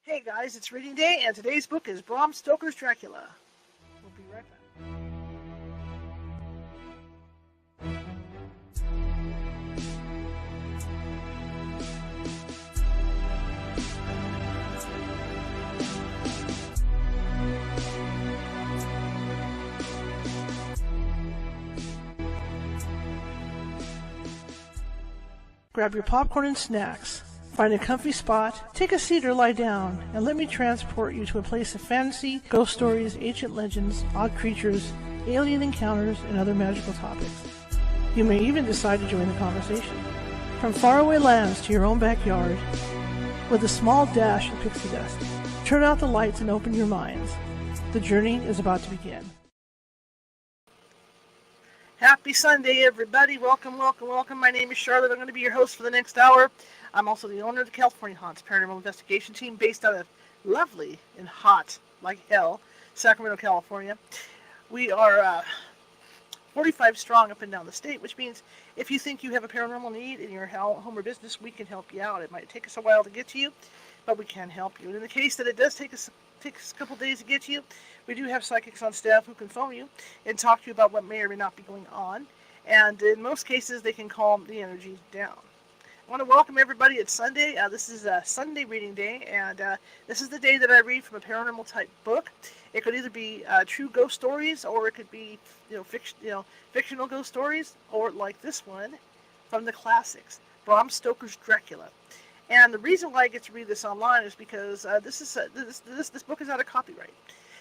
Hey guys, it's reading day, and today's book is Bram Stoker's Dracula. We'll be right back. Grab your popcorn and snacks. Find a comfy spot, take a seat or lie down, and let me transport you to a place of fantasy, ghost stories, ancient legends, odd creatures, alien encounters, and other magical topics. You may even decide to join the conversation. From faraway lands to your own backyard, with a small dash of pixie dust, turn out the lights and open your minds. The journey is about to begin. Happy Sunday, everybody. Welcome, welcome, welcome. My name is Charlotte. I'm going to be your host for the next hour. I'm also the owner of the California Haunts Paranormal Investigation Team based out of lovely and hot, like hell, Sacramento, California. We are 45 strong up and down the state, which means if you think you have a paranormal need in your home or business, we can help you out. It might take us a while to get to you, but we can help you. And in the case that it does take us a couple days to get to you, we do have psychics on staff who can phone you and talk to you about what may or may not be going on. And in most cases, they can calm the energy down. I want to welcome everybody. It's Sunday. This is a Sunday reading day, and this is the day that I read from a paranormal type book. It could either be true ghost stories, or it could be fictional ghost stories, or like this one from the classics, Bram Stoker's Dracula. And the reason why I get to read this online is because this book is out of copyright.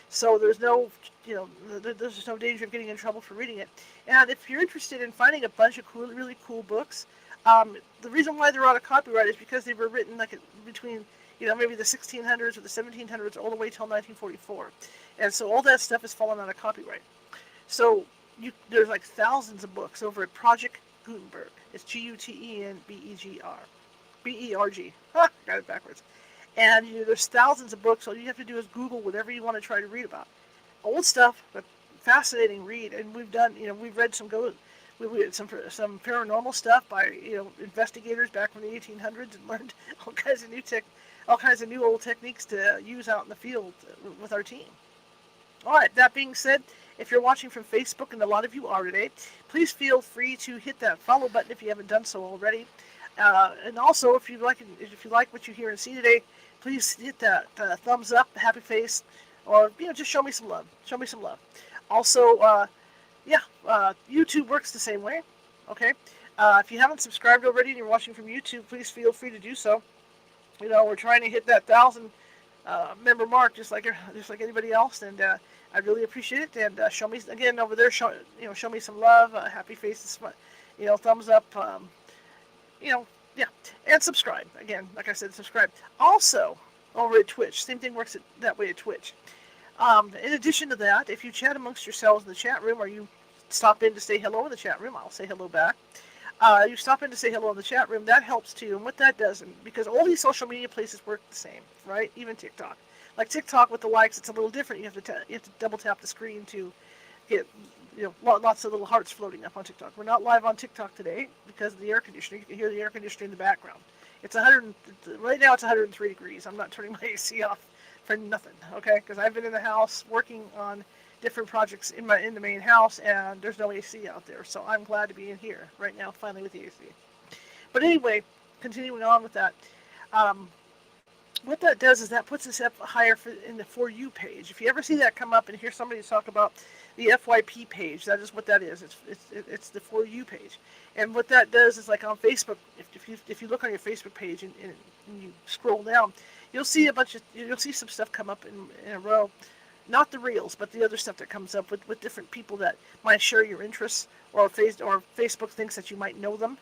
So there's no danger of getting in trouble for reading it. And if you're interested in finding a bunch of really cool books, the reason why they're out of copyright is because they were written between maybe the 1600s or the 1700s all the way till 1944, and so all that stuff has fallen out of copyright. So there's like thousands of books over at Project Gutenberg. It's Gutenberg. Got it backwards. And there's thousands of books. All you have to do is Google whatever you want to try to read about. Old stuff, but fascinating read. And we've read some paranormal stuff by investigators back from the 1800s, and learned all kinds of new old techniques to use out in the field with our team. All right. That being said, if you're watching from Facebook, and a lot of you are today, please feel free to hit that follow button if you haven't done so already. And also, if you like what you hear and see today, please hit that thumbs up, happy face, or just show me some love. Show me some love. Also, YouTube works the same way. Okay, if you haven't subscribed already and you're watching from YouTube, please feel free to do so. We're trying to hit that 1,000 member mark, just like anybody else, and I really appreciate it. And show me again over there. Show me some love, happy faces, thumbs up. And subscribe. Again, like I said, subscribe. Also, over at Twitch, same thing works that way at Twitch. In addition to that, if you chat amongst yourselves in the chat room, or you stop in to say hello in the chat room, I'll say hello back. You stop in to say hello in the chat room, that helps too. And what that does, because all these social media places work the same, right? Even TikTok. Like TikTok with the likes, it's a little different. You have to double tap the screen to get lots of little hearts floating up on TikTok. We're not live on TikTok today because of the air conditioning. You can hear the air conditioner in the background. Right now it's 103 degrees. I'm not turning my AC off for nothing, okay? Because I've been in the house working on different projects in the main house, and there's no AC out there. So I'm glad to be in here right now, finally, with the AC. But anyway, continuing on with that. What that does is that puts us up higher in the For You page. If you ever see that come up and hear somebody talk about the FYP page, that is what that is. It's the For You page. And what that does is, like on Facebook, if you look on your Facebook page and you scroll down, you'll see some stuff come up in a row. Not the reels, but the other stuff that comes up with different people that might share your interests, or Facebook thinks that you might know them.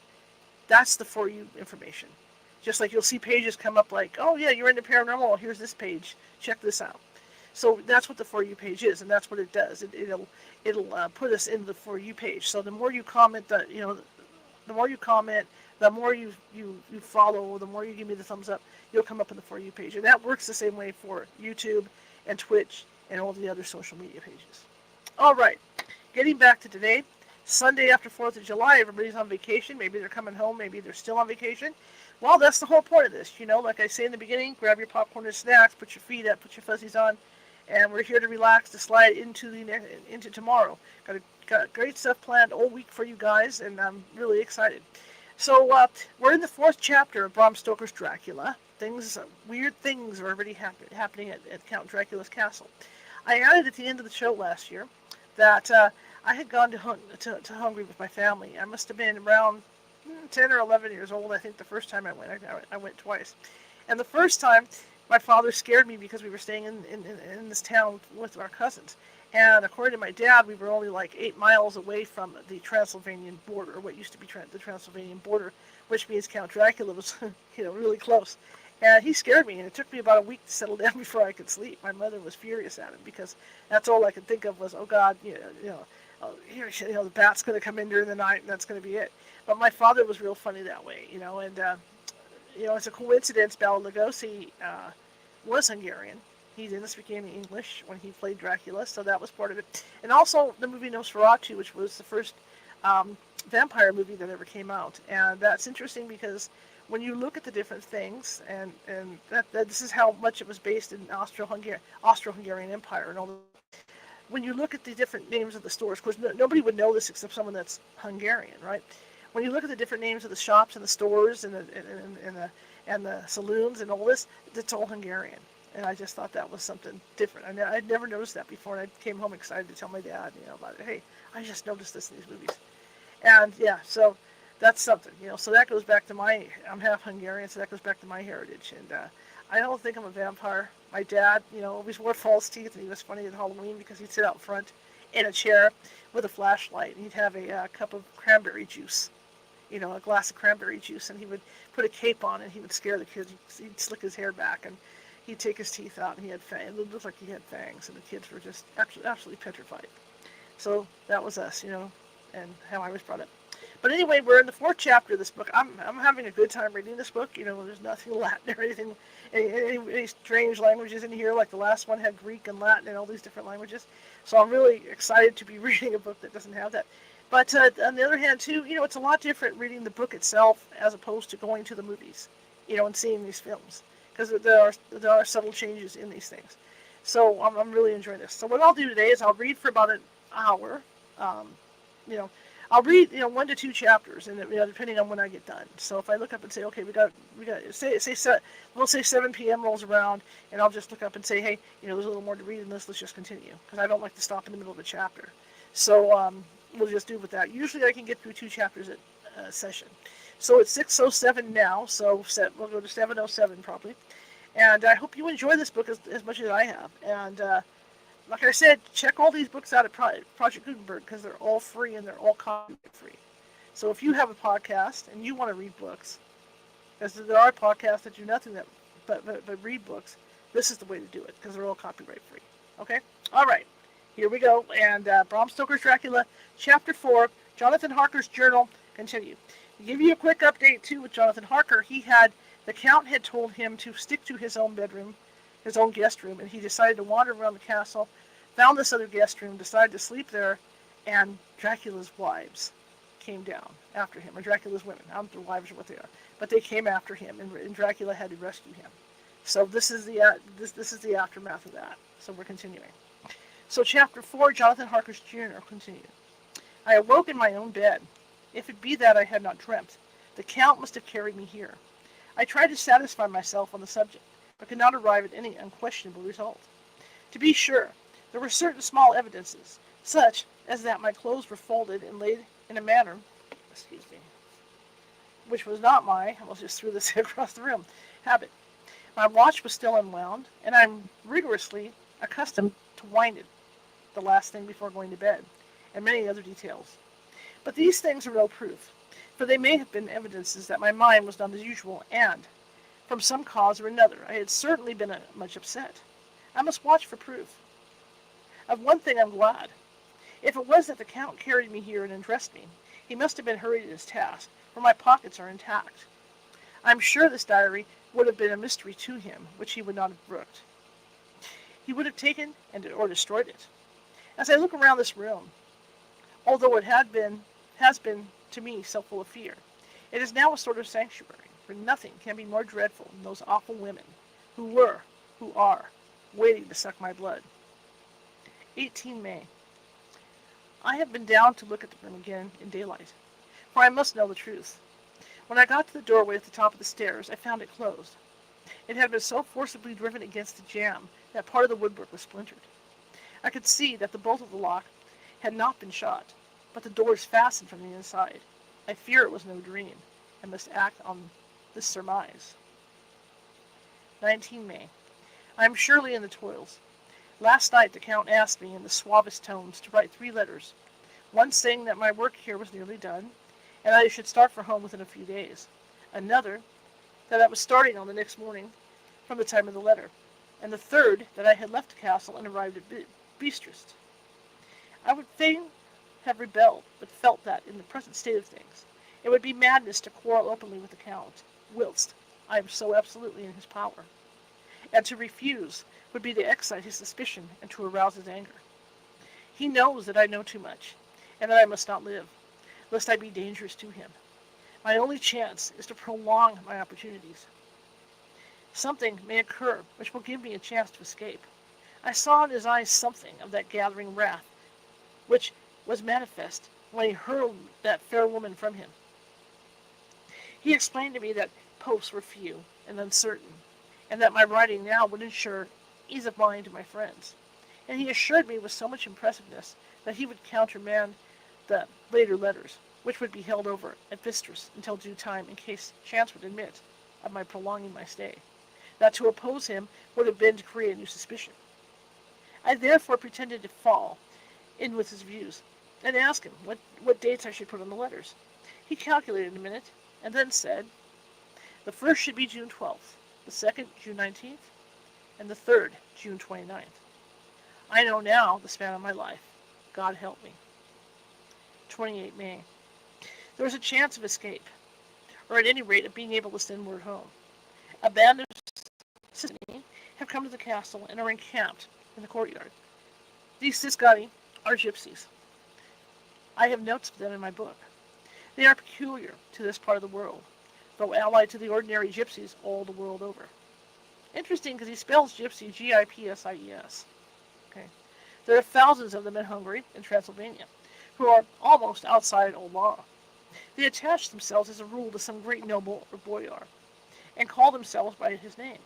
That's the For You information. Just like you'll see pages come up like, oh yeah, you're into paranormal, well, here's this page, check this out. So that's what the For You page is, and that's what it does. It'll put us in the For You page. So the more you comment, the more you comment, the more you follow, the more you give me the thumbs up, you'll come up in the For You page. And that works the same way for YouTube and Twitch and all the other social media pages. All right, getting back to today. Sunday after 4th of July, everybody's on vacation. Maybe they're coming home, maybe they're still on vacation. Well, that's the whole point of this. Like I say in the beginning, grab your popcorn and snacks, put your feet up, put your fuzzies on, and we're here to relax, to slide into tomorrow. Got great stuff planned all week for you guys, and I'm really excited. So we're in the fourth chapter of Bram Stoker's Dracula. Weird things are already happening at Count Dracula's castle. I added at the end of the show last year that I had gone to Hungary with my family. I must have been around 10 or 11 years old, I think, the first time I went. I went twice. And the first time, my father scared me because we were staying in this town with our cousins. And according to my dad, we were only like 8 miles away from the Transylvanian border, or what used to be the Transylvanian border, which means Count Dracula was, really close. And he scared me, and it took me about a week to settle down before I could sleep. My mother was furious at him because that's all I could think of was, oh God, the bat's going to come in during the night, and that's going to be it. But my father was real funny that way, and it's a coincidence. Bela Lugosi was Hungarian. He didn't speak any English when he played Dracula, so that was part of it. And also the movie Nosferatu, which was the first vampire movie that ever came out. And that's interesting because when you look at the different things, and that this is how much it was based in Austro-Hungarian Empire and all the, when you look at the different names of the stores, of course nobody would know this except someone that's Hungarian, right? When you look at the different names of the shops and the stores and the saloons and all this, it's all Hungarian. And I just thought that was something different. I'd never noticed that before, and I came home excited to tell my dad, about it. Hey, I just noticed this in these movies. And yeah, so that's something, so that goes back to I'm half Hungarian, so that goes back to my heritage. And I don't think I'm a vampire. My dad, always wore false teeth, and he was funny at Halloween because he'd sit out front in a chair with a flashlight, and he'd have a cup of cranberry juice, a glass of cranberry juice, and he would put a cape on, and he would scare the kids. He'd slick his hair back, and he'd take his teeth out, and he had fangs. It looked like he had fangs, and the kids were just absolutely petrified. So that was us, and how I was brought up. But anyway, we're in the fourth chapter of this book. I'm having a good time reading this book. There's nothing Latin or anything, any strange languages in here. Like the last one had Greek and Latin and all these different languages. So I'm really excited to be reading a book that doesn't have that. But on the other hand, too, it's a lot different reading the book itself as opposed to going to the movies, and seeing these films. Because there are subtle changes in these things. So I'm really enjoying this. So what I'll do today is I'll read for about an hour. I'll read 1 to 2 chapters, and depending on when I get done. So if I look up and say, okay, we got we'll say 7 p.m. rolls around, and I'll just look up and say, hey, there's a little more to read in this. Let's just continue, because I don't like to stop in the middle of a chapter. So we'll just do with that. Usually I can get through 2 chapters at a session. So it's 6:07 now, so we'll go to 7:07 probably. And I hope you enjoy this book as much as I have. And like I said, check all these books out at Project Gutenberg, because they're all free and they're all copyright free. So if you have a podcast and you want to read books, because there are podcasts that do nothing but read books, this is the way to do it, because they're all copyright free. Okay? All right. Here we go. And Bram Stoker's Dracula, Chapter 4, Jonathan Harker's Journal, continue. To give you a quick update, too, with Jonathan Harker, the Count had told him to stick to his own bedroom, his own guest room, and he decided to wander around the castle, found this other guest room, decided to sleep there, and Dracula's wives came down after him, or Dracula's women. I don't know if their wives or what they are, but they came after him, and Dracula had to rescue him. So this is the aftermath of that. So we're continuing. So Chapter 4, Jonathan Harker's Journal, continued. I awoke in my own bed. If it be that I had not dreamt, the Count must have carried me here. I tried to satisfy myself on the subject, but could not arrive at any unquestionable result. To be sure, there were certain small evidences, such as that my clothes were folded and laid in a manner, which was not I almost just threw this across the room, habit. My watch was still unwound, and I'm rigorously accustomed to wind it the last thing before going to bed, and many other details. But these things are no proof, for they may have been evidences that my mind was not as usual, and, from some cause or another, I had certainly been much upset. I must watch for proof. Of one thing I'm glad. If it was that the Count carried me here and undressed me, he must have been hurried at his task, for my pockets are intact. I'm sure this diary would have been a mystery to him, which he would not have brooked. He would have taken or destroyed it. As I look around this room, although it has been to me so full of fear, it is now a sort of sanctuary, for nothing can be more dreadful than those awful women who were, who are, waiting to suck my blood. 18 May. I have been down to look at the room again in daylight, for I must know the truth. When I got to the doorway at the top of the stairs, I found it closed. It had been so forcibly driven against the jamb that part of the woodwork was splintered. I could see that the bolt of the lock had not been shot, but the door is fastened from the inside. I fear it was no dream. I must act on this surmise. 19 May. I am surely in the toils. Last night the Count asked me in the suavest tones to write 3 letters, one saying that my work here was nearly done, and I should start for home within a few days. Another, that I was starting on the next morning from the time of the letter, and the third, that I had left the castle and arrived at Bistritz. I would fain have rebelled, but felt that, in the present state of things, it would be madness to quarrel openly with the Count, whilst I am so absolutely in his power, and to refuse would be to excite his suspicion and to arouse his anger. He knows that I know too much, and that I must not live, lest I be dangerous to him. My only chance is to prolong my opportunities. Something may occur which will give me a chance to escape. I saw in his eyes something of that gathering wrath which was manifest when he hurled that fair woman from him. He explained to me that posts were few and uncertain, and that my writing now would ensure ease of mind to my friends. And he assured me with so much impressiveness that he would countermand the later letters, which would be held over at Bistritz until due time in case chance would admit of my prolonging my stay. That to oppose him would have been to create a new suspicion. I therefore pretended to fall in with his views, and asked him what dates I should put on the letters. He calculated a minute, and then said, the first should be June 12th, the second June 19th, and the third June 29th. I know now the span of my life. God help me. 28 May. There was a chance of escape, or at any rate of being able to send word home. A band of Ciscani have come to the castle and are encamped in the courtyard. These Ciscani are gypsies. I have notes of them in my book. They are peculiar to this part of the world, though allied to the ordinary gypsies all the world over. Interesting because he spells gypsy Gipsies. Okay. There are thousands of them in Hungary and Transylvania, who are almost outside old law. They attach themselves as a rule to some great noble or boyar, and call themselves by his name.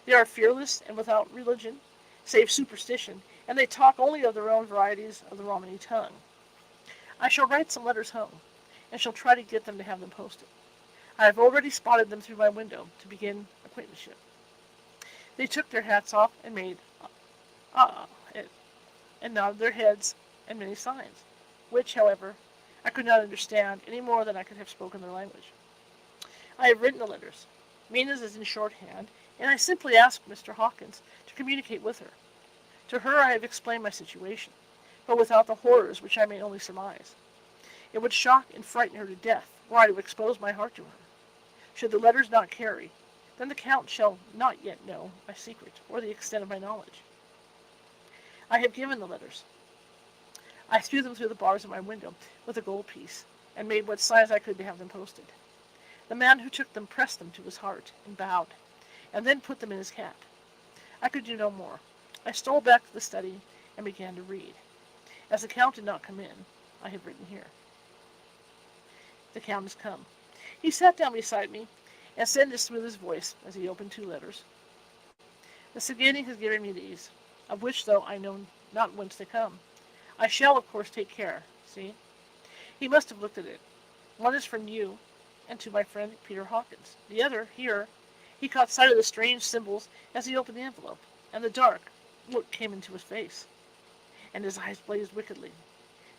They are fearless and without religion, save superstition, and they talk only of their own varieties of the Romany tongue. I shall write some letters home, and shall try to get them to have them posted. I have already spotted them through my window to begin acquaintanceship. They took their hats off and made and nodded their heads and many signs, which, however, I could not understand any more than I could have spoken their language. I have written the letters. Mina's is in shorthand, and I simply asked Mr. Hawkins to communicate with her. To her I have explained my situation, but without the horrors which I may only surmise. It would shock and frighten her to death were I to expose my heart to her. Should the letters not carry, then the Count shall not yet know my secret, or the extent of my knowledge. I have given the letters. I threw them through the bars of my window with a gold piece, and made what signs I could to have them posted. The man who took them pressed them to his heart, and bowed, and then put them in his cap. I could do no more. I stole back to the study, and began to read. As the Count did not come in, I have written here. The Count has come. He sat down beside me, and said in his smoothest voice, as he opened 2 letters, the Ciscani has given me these, of which, though I know not whence they come, I shall, of course, take care. See? He must have looked at it. One is from you, and to my friend Peter Hawkins. The other, here, he caught sight of the strange symbols as he opened the envelope, and the dark look came into his face, and his eyes blazed wickedly.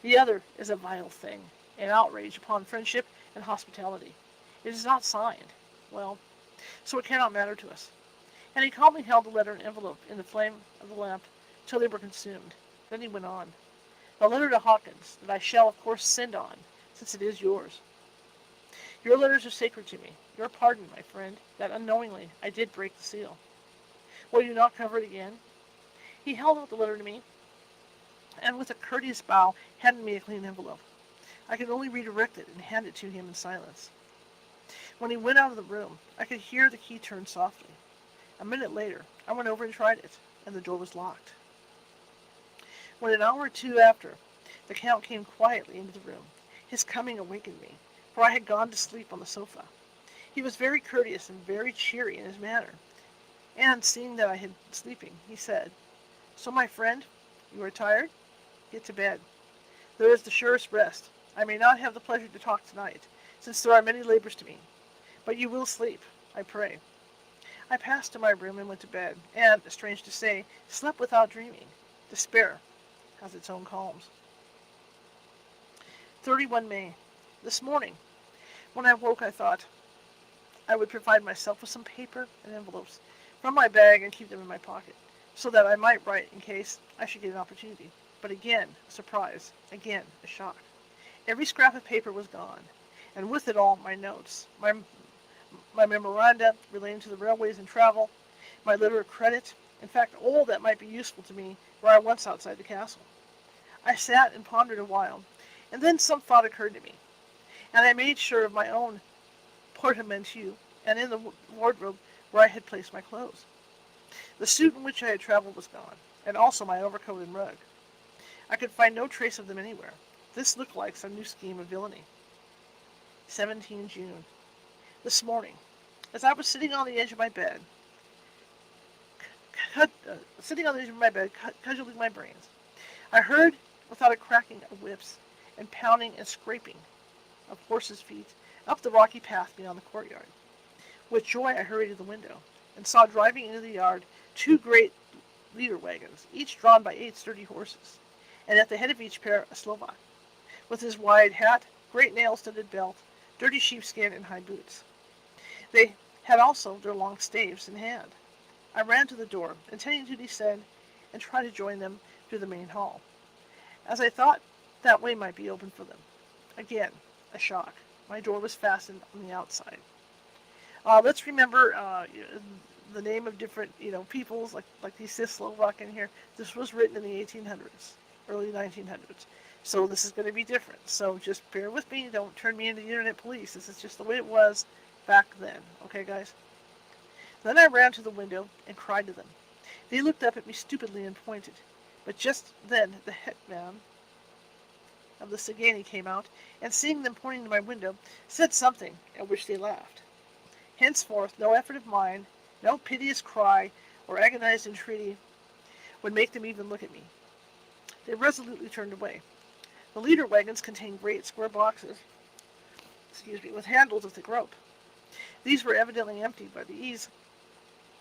The other is a vile thing, an outrage upon friendship and hospitality. It is not signed. Well, so it cannot matter to us. And he calmly held the letter and envelope in the flame of the lamp till they were consumed. Then he went on. The letter to Hawkins, that I shall, of course, send on, since it is yours. Your letters are sacred to me. Your pardon, my friend, that unknowingly I did break the seal. Will you not cover it again? He held out the letter to me, and with a courteous bow handed me a clean envelope. I could only redirect it and hand it to him in silence. When he went out of the room, I could hear the key turn softly. A minute later, I went over and tried it, and the door was locked. When an hour or two after, the Count came quietly into the room, his coming awakened me, for I had gone to sleep on the sofa. He was very courteous and very cheery in his manner, and seeing that I had been sleeping, he said, "So, my friend, you are tired? Get to bed. There is the surest rest. I may not have the pleasure to talk tonight, since there are many labors to me, but you will sleep, I pray." I passed to my room and went to bed, and, strange to say, slept without dreaming. Despair has its own calms. 31 May. This morning, when I woke, I thought I would provide myself with some paper and envelopes from my bag and keep them in my pocket, so that I might write in case I should get an opportunity. But again, a surprise. Again, a shock. Every scrap of paper was gone, and with it all my notes, my memoranda relating to the railways and travel, my letter of credit, in fact, all that might be useful to me were at once outside the castle. I sat and pondered a while, and then some thought occurred to me, and I made sure of my own portmanteau and in the wardrobe where I had placed my clothes. The suit in which I had traveled was gone, and also my overcoat and rug. I could find no trace of them anywhere. This looked like some new scheme of villainy. 17 June. This morning, as I was sitting on the edge of my bed, cudgeling my brains, I heard, without a cracking of whips and pounding and scraping of horses' feet, up the rocky path beyond the courtyard. With joy I hurried to the window, and saw driving into the yard 2 great leader wagons, each drawn by 8 sturdy horses, and at the head of each pair a Slovak, with his wide hat, great nail-studded belt, dirty sheepskin, and high boots. They had also their long staves in hand. I ran to the door, intending to descend and try to join them through the main hall, as I thought that way might be open for them. Again, a shock. My door was fastened on the outside. Let's remember the name of different, peoples, like these Slovak in here. This was written in the 1800s, early 1900s. So this is going to be different. So just bear with me. Don't turn me into the internet police. This is just the way it was back then. Okay, guys? Then I ran to the window and cried to them. They looked up at me stupidly and pointed. But just then the hetman of the Saguenay came out, and seeing them pointing to my window, said something at which they laughed. Henceforth, no effort of mine, no piteous cry or agonized entreaty would make them even look at me. They resolutely turned away. The leader wagons contained great square boxes, with handles of thick rope. These were evidently emptied by the ease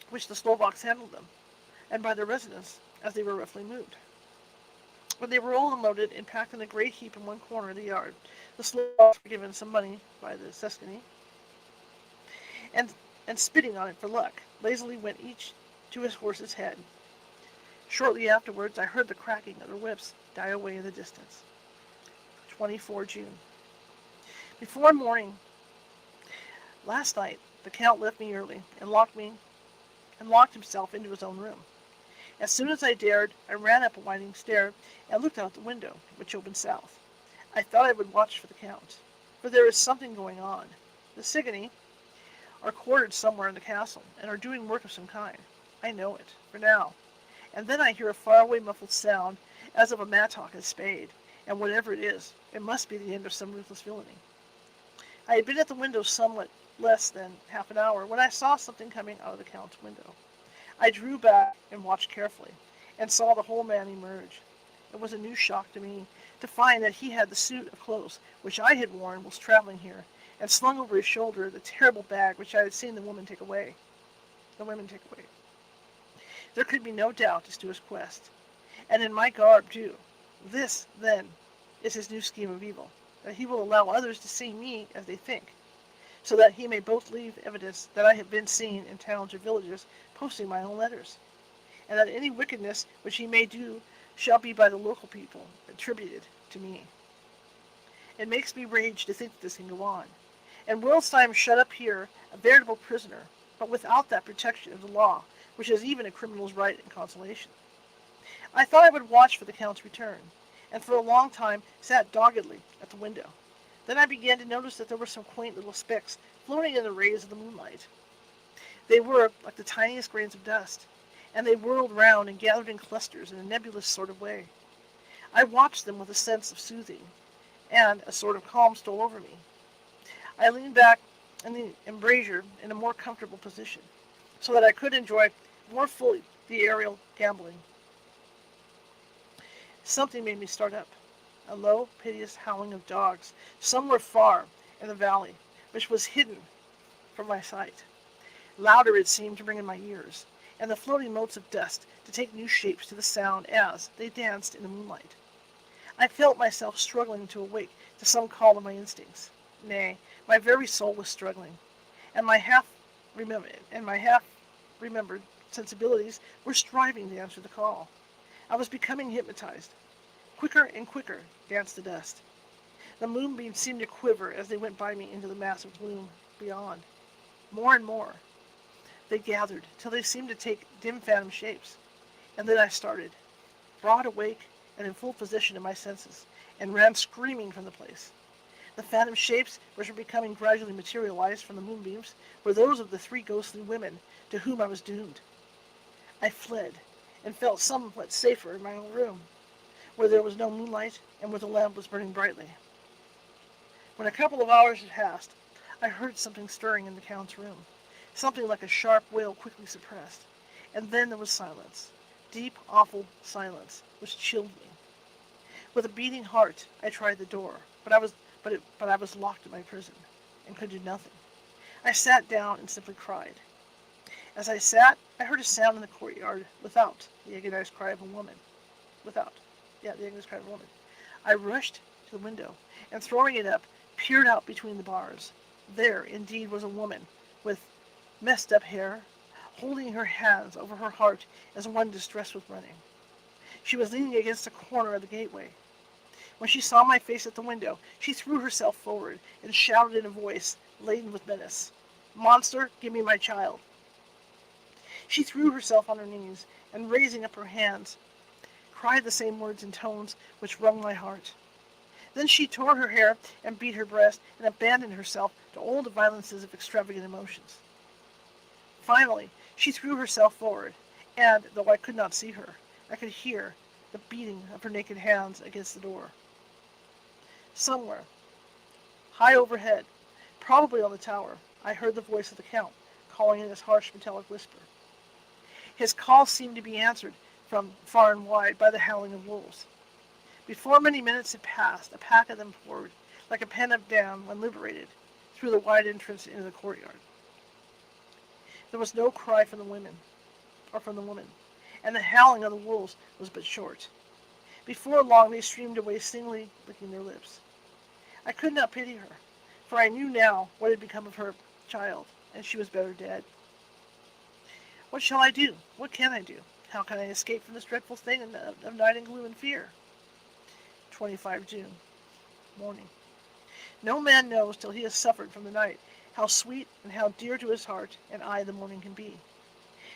which the Slovaks handled them, and by their residents, as they were roughly moved. When they were all unloaded and packed in a great heap in one corner of the yard, the Slovaks were given some money by the Saguenay, and spitting on it for luck, lazily went each to his horse's head. Shortly afterwards, I heard the cracking of their whips die away in the distance. 24 June. Before morning last night, the Count left me early and locked himself into his own room. As soon as I dared, I ran up a winding stair and looked out the window, which opened south. I thought I would watch for the Count, for there is something going on. The Saguenay are quartered somewhere in the castle, and are doing work of some kind. I know it, for now. And then I hear a faraway muffled sound, as of a mattock and spade, and whatever it is, it must be the end of some ruthless villainy. I had been at the window somewhat less than half an hour, when I saw something coming out of the Count's window. I drew back and watched carefully, and saw the whole man emerge. It was a new shock to me, to find that he had the suit of clothes which I had worn whilst traveling here, and slung over his shoulder the terrible bag which I had seen the women take away. There could be no doubt as to his quest, and in my garb too. This, then, is his new scheme of evil, that he will allow others to see me as they think, so that he may both leave evidence that I have been seen in towns or villages posting my own letters, and that any wickedness which he may do shall be by the local people attributed to me. It makes me rage to think that this can go on. And whilst I am shut up here, a veritable prisoner, but without that protection of the law, which has even a criminal's right and consolation. I thought I would watch for the Count's return, and for a long time sat doggedly at the window. Then I began to notice that there were some quaint little specks floating in the rays of the moonlight. They were like the tiniest grains of dust, and they whirled round and gathered in clusters in a nebulous sort of way. I watched them with a sense of soothing, and a sort of calm stole over me. I leaned back in the embrasure in a more comfortable position, so that I could enjoy more fully the aerial gambling. Something made me start up. A low, piteous howling of dogs, somewhere far in the valley, which was hidden from my sight. Louder it seemed to ring in my ears, and the floating motes of dust to take new shapes to the sound as they danced in the moonlight. I felt myself struggling to awake to some call of my instincts. Nay, my very soul was struggling, and my half-remembered sensibilities were striving to answer the call. I was becoming hypnotized. Quicker and quicker danced the dust. The moonbeams seemed to quiver as they went by me into the mass of gloom beyond. More and more they gathered till they seemed to take dim phantom shapes. And then I started, broad awake and in full possession of my senses, and ran screaming from the place. The phantom shapes which were becoming gradually materialized from the moonbeams were those of the three ghostly women to whom I was doomed. I fled, and felt somewhat safer in my own room, where there was no moonlight and where the lamp was burning brightly. When a couple of hours had passed, I heard something stirring in the Count's room, something like a sharp wail quickly suppressed, and then there was silence, deep, awful silence, which chilled me. With a beating heart, I tried the door, but I was locked in my prison, and could do nothing. I sat down and simply cried. As I sat, I heard a sound in the courtyard without, the agonized cry of a woman. The agonized cry of a woman. I rushed to the window, and throwing it up, peered out between the bars. There, indeed, was a woman, with messed up hair, holding her hands over her heart as one distressed with running. She was leaning against a corner of the gateway. When she saw my face at the window, she threw herself forward and shouted in a voice laden with menace, "Monster, give me my child." She threw herself on her knees, and raising up her hands, cried the same words in tones which wrung my heart. Then she tore her hair and beat her breast, and abandoned herself to all the violences of extravagant emotions. Finally, she threw herself forward, and, though I could not see her, I could hear the beating of her naked hands against the door. Somewhere, high overhead, probably on the tower, I heard the voice of the Count, calling in his harsh metallic whisper. His call seemed to be answered from far and wide by the howling of wolves. Before many minutes had passed, a pack of them poured, like a pent-up dam when liberated, through the wide entrance into the courtyard. There was no cry from the women, and the howling of the wolves was but short. Before long they streamed away singly, licking their lips. I could not pity her, for I knew now what had become of her child, and she was better dead. What shall I do? What can I do? How can I escape from this dreadful thing of night and gloom and fear? 25 June. Morning. No man knows till he has suffered from the night how sweet and how dear to his heart and eye the morning can be.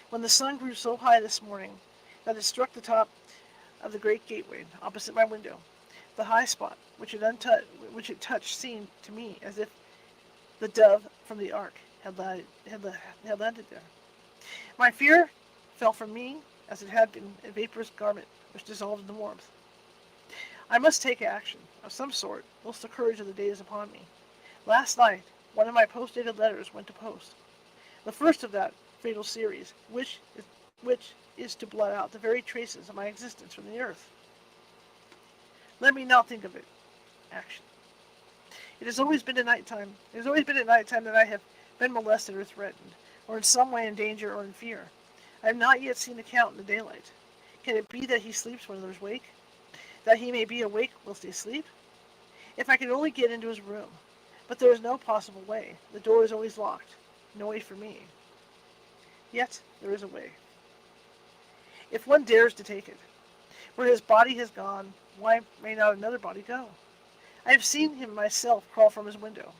When the sun grew so high this morning that it struck the top of the great gateway opposite my window, the high spot which it touched seemed to me as if the dove from the ark had landed there. My fear fell from me as it had been a vaporous garment which dissolved in the warmth. I must take action of some sort, whilst the courage of the day is upon me. Last night, one of my post-dated letters went to post. The first of that fatal series, which is to blot out the very traces of my existence from the earth. Let me now think of it. Action. It has always been at nighttime that I have been molested or threatened, or in some way in danger or in fear. I have not yet seen the Count in the daylight. Can it be that he sleeps when others wake? That he may be awake whilst they sleep? If I could only get into his room. But there is no possible way. The door is always locked. No way for me. Yet there is a way. If one dares to take it. Where his body has gone, why may not another body go? I have seen him myself crawl from his window.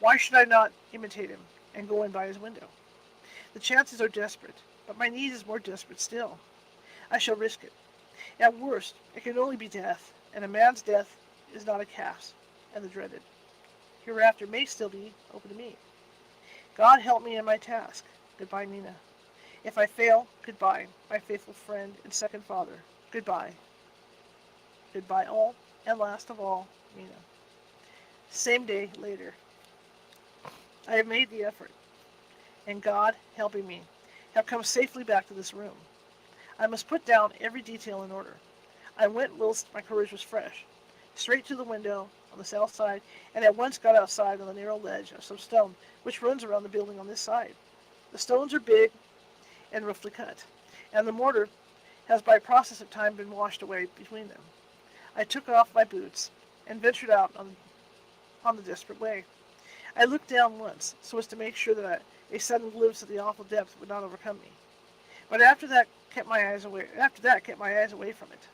Why should I not imitate him and go in by his window? The chances are desperate, but my need is more desperate still. I shall risk it. At worst, it can only be death, and a man's death is not a calf's, and the dreaded. Hereafter may still be open to me. God help me in my task. Goodbye, Mina. If I fail, goodbye, my faithful friend and second father. Goodbye. Goodbye all, and last of all, Mina. Same day later. I have made the effort, and God, helping me, have come safely back to this room. I must put down every detail in order. I went whilst my courage was fresh, straight to the window on the south side, and at once got outside on the narrow ledge of some stone which runs around the building on this side. The stones are big and roughly cut, and the mortar has by process of time been washed away between them. I took off my boots and ventured out on the desperate way. I looked down once, so as to make sure that a sudden glimpse of the awful depth would not overcome me. But after that, kept my eyes away from it.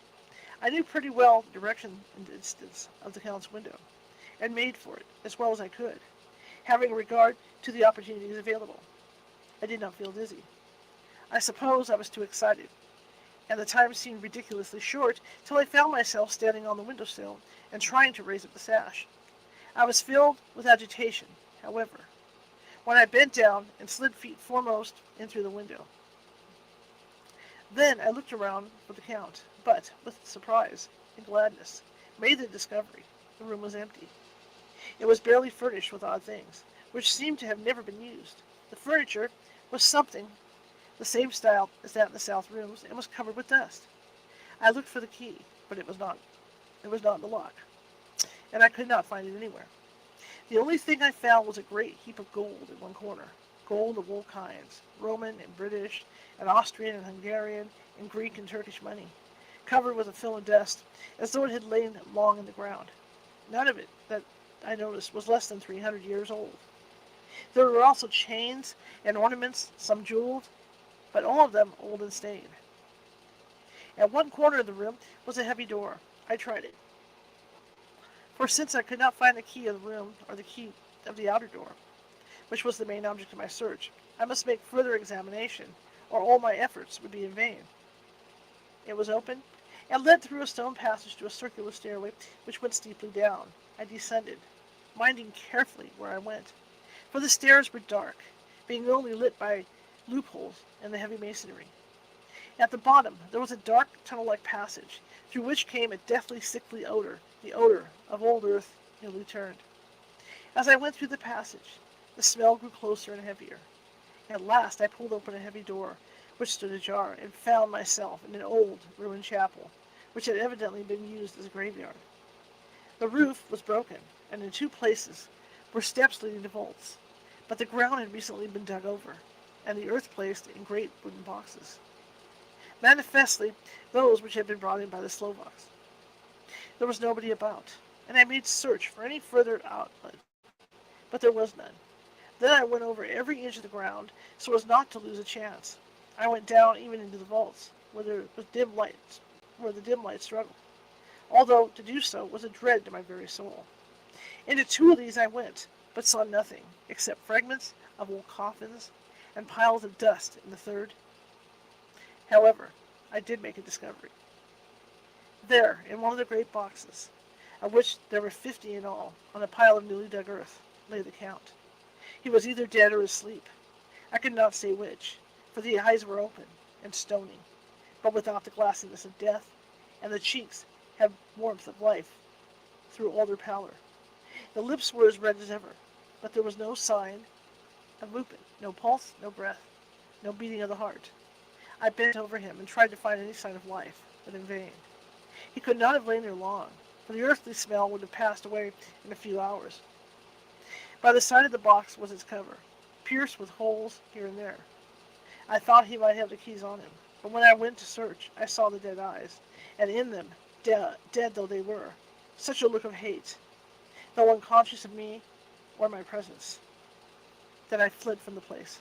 I knew pretty well the direction and distance of the Count's window, and made for it as well as I could, having regard to the opportunities available. I did not feel dizzy. I suppose I was too excited, and the time seemed ridiculously short till I found myself standing on the windowsill and trying to raise up the sash. I was filled with agitation, however, when I bent down and slid feet foremost in through the window. Then I looked around for the Count, but, with surprise and gladness, made the discovery. The room was empty. It was barely furnished with odd things, which seemed to have never been used. The furniture was something the same style as that in the south rooms, and was covered with dust. I looked for the key, but it was not in the lock, and I could not find it anywhere. The only thing I found was a great heap of gold in one corner, gold of all kinds, Roman and British, and Austrian and Hungarian, and Greek and Turkish money, covered with a film of dust, as though it had lain long in the ground. None of it, that I noticed, was less than 300 years old. There were also chains and ornaments, some jeweled, but all of them old and stained. At one corner of the room was a heavy door. I tried it, for since I could not find the key of the room or the key of the outer door, which was the main object of my search, I must make further examination, or all my efforts would be in vain. It was open, and led through a stone passage to a circular stairway which went steeply down. I descended, minding carefully where I went, for the stairs were dark, being only lit by loopholes in the heavy masonry. At the bottom there was a dark tunnel-like passage, through which came a deathly sickly odor, the odor of old earth newly turned. As I went through the passage, the smell grew closer and heavier. At last I pulled open a heavy door, which stood ajar, and found myself in an old, ruined chapel, which had evidently been used as a graveyard. The roof was broken, and in two places were steps leading to vaults, but the ground had recently been dug over, and the earth placed in great wooden boxes, manifestly those which had been brought in by the Slovaks. There was nobody about, and I made search for any further outlet, but there was none. Then I went over every inch of the ground, so as not to lose a chance. I went down even into the vaults, where the dim light struggled, although to do so was a dread to my very soul. Into two of these I went, but saw nothing, except fragments of old coffins and piles of dust in the third. However, I did make a discovery. There, in one of the great boxes, of which there were 50 in all, on a pile of newly dug earth, lay the Count. He was either dead or asleep. I could not say which, for the eyes were open and stony, but without the glassiness of death, and the cheeks had warmth of life through all their pallor. The lips were as red as ever, but there was no sign of movement, no pulse, no breath, no beating of the heart. I bent over him and tried to find any sign of life, but in vain. He could not have lain there long, for the earthly smell would have passed away in a few hours. By the side of the box was its cover, pierced with holes here and there. I thought he might have the keys on him, but when I went to search, I saw the dead eyes, and in them, dead though they were, such a look of hate, though unconscious of me or my presence, that I fled from the place,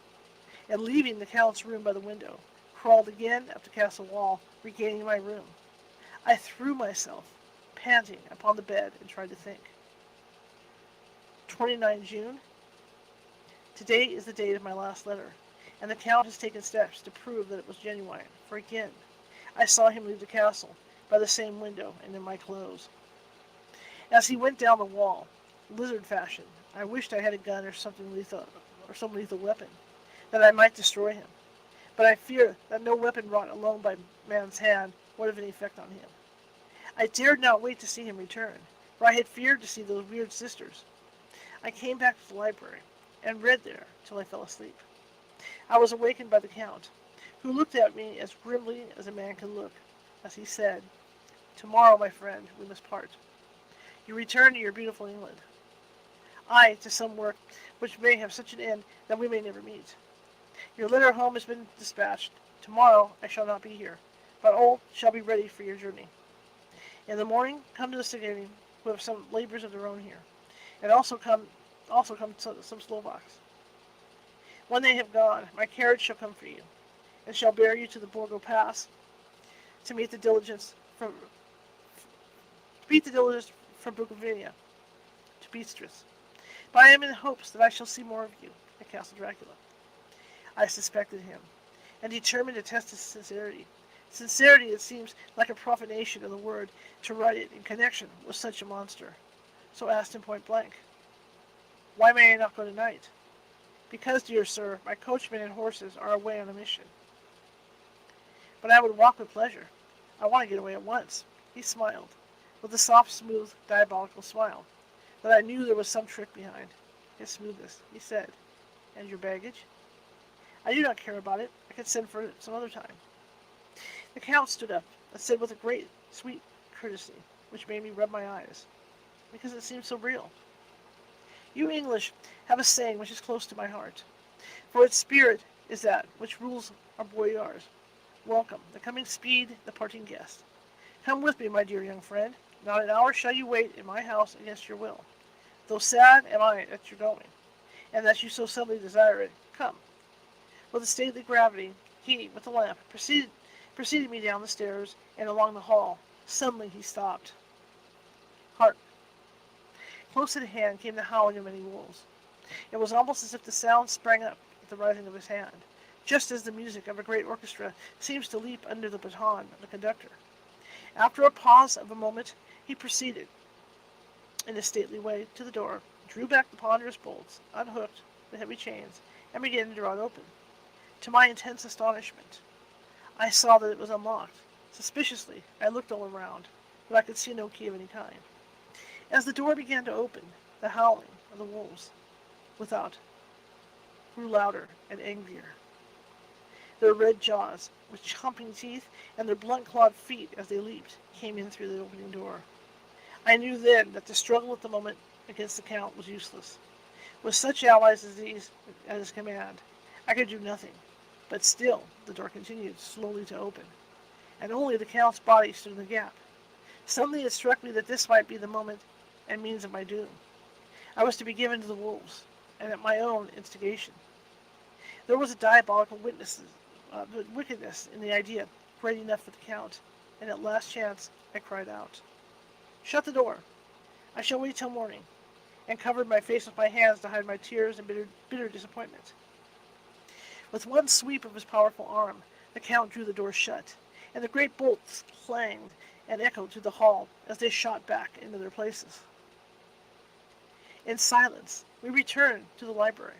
and leaving the Count's room by the window, crawled again up the castle wall, regaining my room. I threw myself, panting, upon the bed and tried to think. 29 June. Today is the date of my last letter, and the Count has taken steps to prove that it was genuine, for again I saw him leave the castle by the same window and in my clothes. As he went down the wall, lizard fashion, I wished I had a gun or something lethal or some lethal weapon, that I might destroy him. But I fear that no weapon wrought alone by man's hand would have any effect on him. I dared not wait to see him return, for I had feared to see those weird sisters. I came back to the library, and read there till I fell asleep. I was awakened by the Count, who looked at me as grimly as a man can look, as he said, "Tomorrow, my friend, we must part. You return to your beautiful England. I to some work which may have such an end that we may never meet. Your letter home has been dispatched. Tomorrow I shall not be here, but all shall be ready for your journey. In the morning come to the Stokers, who have some labors of their own here, and also come some Slovaks. When they have gone, my carriage shall come for you, and shall bear you to the Borgo Pass to meet the diligence from Bukovina to Bistritz. But I am in hopes that I shall see more of you at Castle Dracula." I suspected him, and determined to test his sincerity. Sincerity, it seems like a profanation of the word to write it in connection with such a monster. So asked him point blank, "Why may I not go tonight?" "Because, dear sir, my coachman and horses are away on a mission." "But I would walk with pleasure. I want to get away at once." He smiled, with a soft, smooth, diabolical smile, that I knew there was some trick behind his smoothness. He said, "And your baggage?" "I do not care about it. I can send for it some other time." The Count stood up, and said with a great, sweet courtesy, which made me rub my eyes, because it seemed so real, "You English have a saying which is close to my heart, for its spirit is that which rules our boyars. Welcome, the coming speed, the parting guest. Come with me, my dear young friend. Not an hour shall you wait in my house against your will. Though sad am I at your going, and that you so suddenly desire it. Come." With a stately gravity, he, with the lamp, preceded me down the stairs and along the hall. Suddenly he stopped. Hark! Close at hand came the howling of many wolves. It was almost as if the sound sprang up at the rising of his hand, just as the music of a great orchestra seems to leap under the baton of the conductor. After a pause of a moment, he proceeded, in a stately way, to the door, drew back the ponderous bolts, unhooked the heavy chains, and began to draw it open. To my intense astonishment, I saw that it was unlocked. Suspiciously, I looked all around, but I could see no key of any kind. As the door began to open, the howling of the wolves without grew louder and angrier. Their red jaws, with chomping teeth, and their blunt-clawed feet as they leaped, came in through the opening door. I knew then that the struggle at the moment against the Count was useless. With such allies as these at his command, I could do nothing. But still the door continued slowly to open, and only the Count's body stood in the gap. Suddenly it struck me that this might be the moment and means of my doom. I was to be given to the wolves, and at my own instigation. There was a diabolical wickedness in the idea, great enough for the Count, and at last chance I cried out, "Shut the door! I shall wait till morning," and covered my face with my hands to hide my tears and bitter disappointment. With one sweep of his powerful arm, the Count drew the door shut, and the great bolts clanged and echoed through the hall as they shot back into their places. In silence, we returned to the library,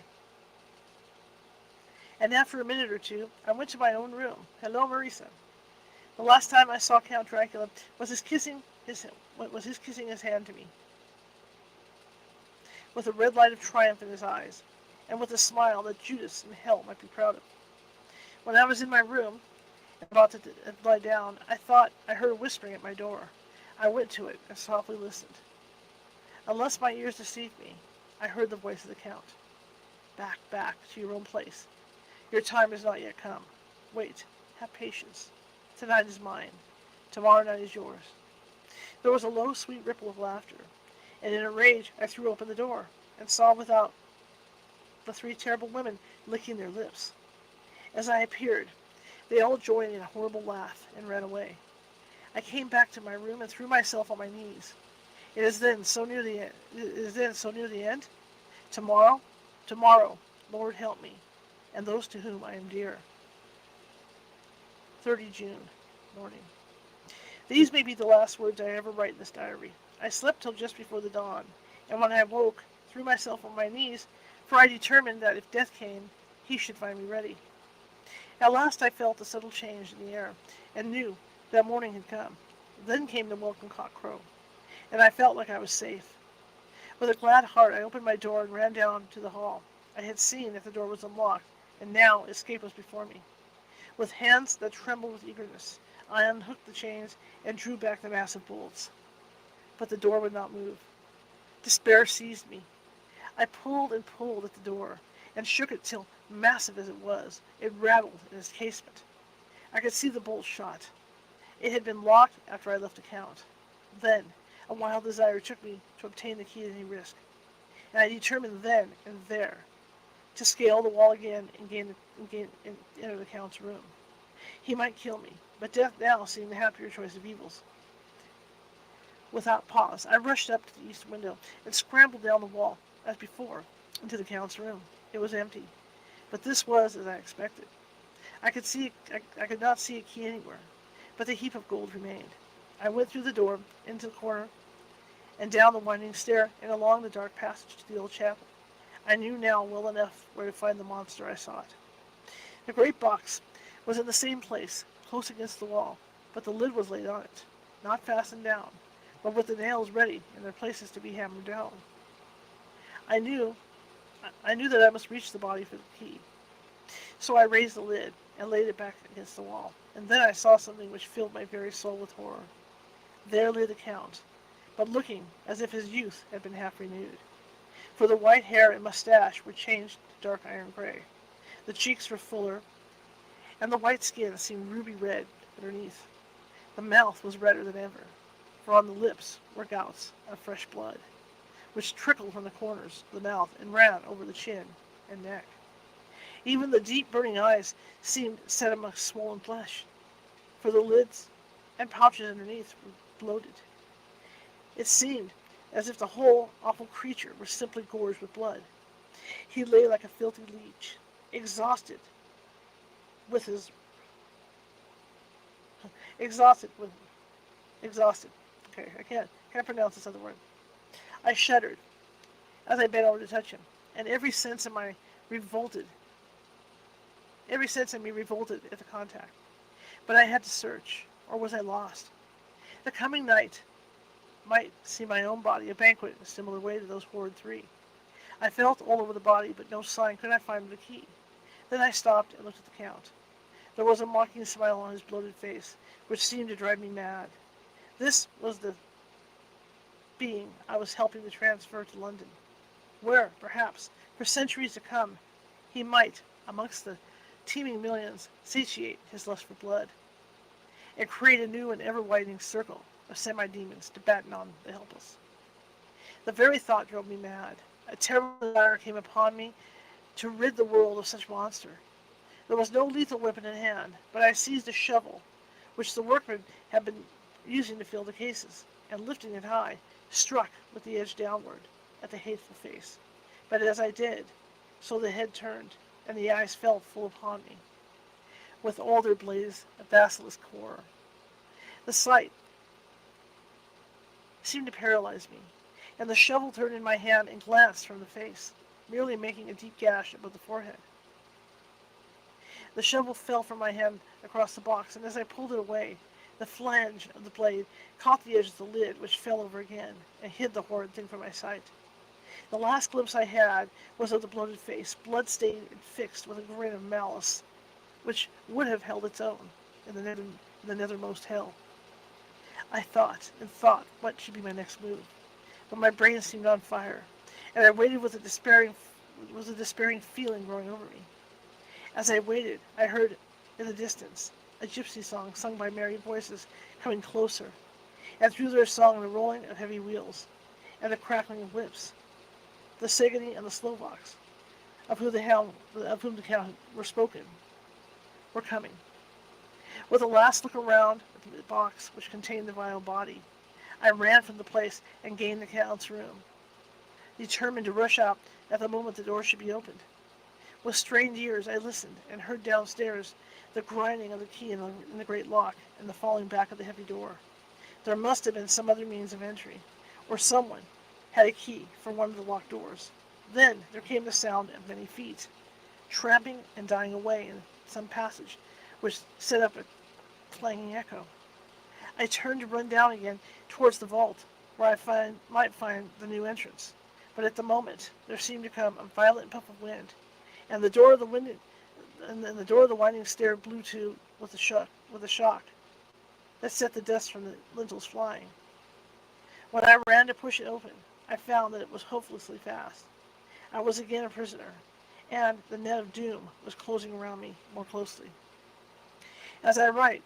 and after a minute or two, I went to my own room. "Hello, Marisa." The last time I saw Count Dracula was his kissing his hand to me, with a red light of triumph in his eyes, and with a smile that Judas in hell might be proud of. When I was in my room, and about to lie down, I thought I heard a whispering at my door. I went to it and softly listened. Unless my ears deceived me, I heard the voice of the Count. "Back, back, to your own place. Your time has not yet come. Wait, have patience. Tonight is mine. Tomorrow night is yours." There was a low, sweet ripple of laughter, and in a rage I threw open the door, and saw without the three terrible women licking their lips. As I appeared, they all joined in a horrible laugh and ran away. I came back to my room and threw myself on my knees. It is then so near the end? Tomorrow, Lord help me, and those to whom I am dear. 30 June, morning. These may be the last words I ever write in this diary. I slept till just before the dawn, and when I awoke, threw myself on my knees for I determined that if death came, he should find me ready. At last I felt a subtle change in the air, and knew that morning had come. Then came the welcome cock-crow, and I felt like I was safe. With a glad heart I opened my door and ran down to the hall. I had seen if the door was unlocked, and now escape was before me. With hands that trembled with eagerness, I unhooked the chains and drew back the massive bolts. But the door would not move. Despair seized me. I pulled and pulled at the door, and shook it till, massive as it was, it rattled in its casement. I could see the bolts shot. It had been locked after I left the Count. Then a wild desire took me to obtain the key at any risk, and I determined then and there to scale the wall again and enter the Count's room. He might kill me, but death now seemed the happier choice of evils. Without pause, I rushed up to the east window and scrambled down the wall, as before, into the Count's room. It was empty, but this was as I expected. I could not see a key anywhere, but the heap of gold remained. I went through the door, into the corner, and down the winding stair, and along the dark passage to the old chapel. I knew now well enough where to find the monster I sought. The great box was in the same place, close against the wall, but the lid was laid on it, not fastened down, but with the nails ready in their places to be hammered down. I knew that I must reach the body for the key. So I raised the lid and laid it back against the wall, and then I saw something which filled my very soul with horror. There lay the Count, but looking as if his youth had been half renewed. For the white hair and mustache were changed to dark iron gray. The cheeks were fuller, and the white skin seemed ruby red underneath. The mouth was redder than ever, for on the lips were gouts of fresh blood, which trickled from the corners of the mouth and ran over the chin and neck. Even the deep burning eyes seemed set amongst swollen flesh, for the lids and pouches underneath were bloated. It seemed as if the whole awful creature were simply gorged with blood. He lay like a filthy leech, exhausted with his exhausted. Okay, I can't pronounce this other word. I shuddered as I bent over to touch him, and every sense in me revolted at the contact. But I had to search, or was I lost? The coming night might see my own body a banquet in a similar way to those horrid three. I felt all over the body, but no sign could I find of the key. Then I stopped and looked at the Count. There was a mocking smile on his bloated face, which seemed to drive me mad. This was the being I was helping to transfer to London, where, perhaps, for centuries to come, he might, amongst the teeming millions, satiate his lust for blood, and create a new and ever-widening circle of semi-demons to batten on the helpless. The very thought drove me mad. A terrible desire came upon me to rid the world of such monster. There was no lethal weapon in hand, but I seized a shovel, which the workmen had been using to fill the cases, and lifting it high, struck with the edge downward at the hateful face. But as I did, so the head turned, and the eyes fell full upon me, with all their blaze of basilisk horror. The sight seemed to paralyze me, and the shovel turned in my hand and glanced from the face, merely making a deep gash above the forehead. The shovel fell from my hand across the box, and as I pulled it away, the flange of the blade caught the edge of the lid, which fell over again, and hid the horrid thing from my sight. The last glimpse I had was of the bloated face, blood-stained and fixed with a grin of malice, which would have held its own in the nethermost hell. I thought and thought what should be my next move, but my brain seemed on fire, and I waited with a despairing feeling growing over me. As I waited, I heard in the distance a gypsy song sung by merry voices coming closer, and through their song the rolling of heavy wheels and the crackling of whips. The Saguenay and the Slovaks, of whom the Count were spoken, were coming. With a last look around at the box which contained the vile body, I ran from the place and gained the Count's room, determined to rush out at the moment the door should be opened. With strained ears I listened, and heard downstairs the grinding of the key in the great lock, and the falling back of the heavy door. There must have been some other means of entry, or someone had a key for one of the locked doors. Then there came the sound of many feet, tramping and dying away in some passage, which set up a clanging echo. I turned to run down again towards the vault, where I might find the new entrance. But at the moment there seemed to come a violent puff of wind, and the door of the winding stair blew to with a shock that set the dust from the lintels flying. When I ran to push it open, I found that it was hopelessly fast. I was again a prisoner, and the net of doom was closing around me more closely. As I write,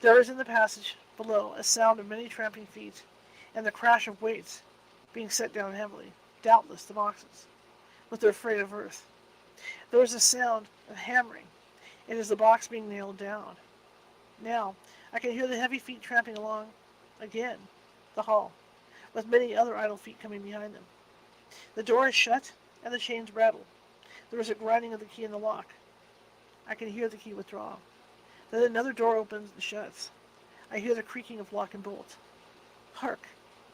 there is in the passage below a sound of many tramping feet, and the crash of weights being set down heavily, doubtless the boxes, with their freight of earth. There is a sound of hammering. It is the box being nailed down. Now I can hear the heavy feet tramping along again the hall, with many other idle feet coming behind them. The door is shut, and the chains rattle. There is a grinding of the key in the lock. I can hear the key withdraw. Then another door opens and shuts. I hear the creaking of lock and bolt. Hark!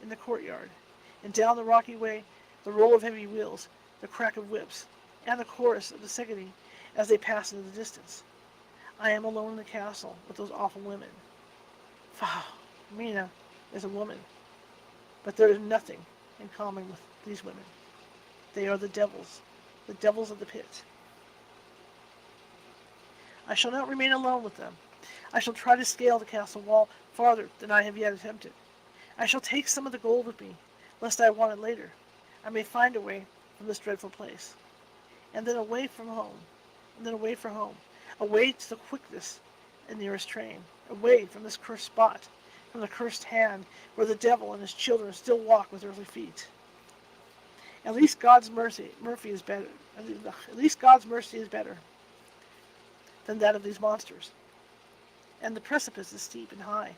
In the courtyard, and down the rocky way, the roll of heavy wheels, the crack of whips, and the chorus of the sickening as they pass into the distance. I am alone in the castle with those awful women. Faugh! Mina is a woman, but there is nothing in common with these women. They are the devils of the pit. I shall not remain alone with them. I shall try to scale the castle wall farther than I have yet attempted. I shall take some of the gold with me, lest I want it later. I may find a way from this dreadful place. And then away from home, away to the quickest and nearest train, away from this cursed spot, from the cursed hand, where the devil and his children still walk with earthly feet. At least God's mercy is better. At least God's mercy is better than that of these monsters. And the precipice is steep and high.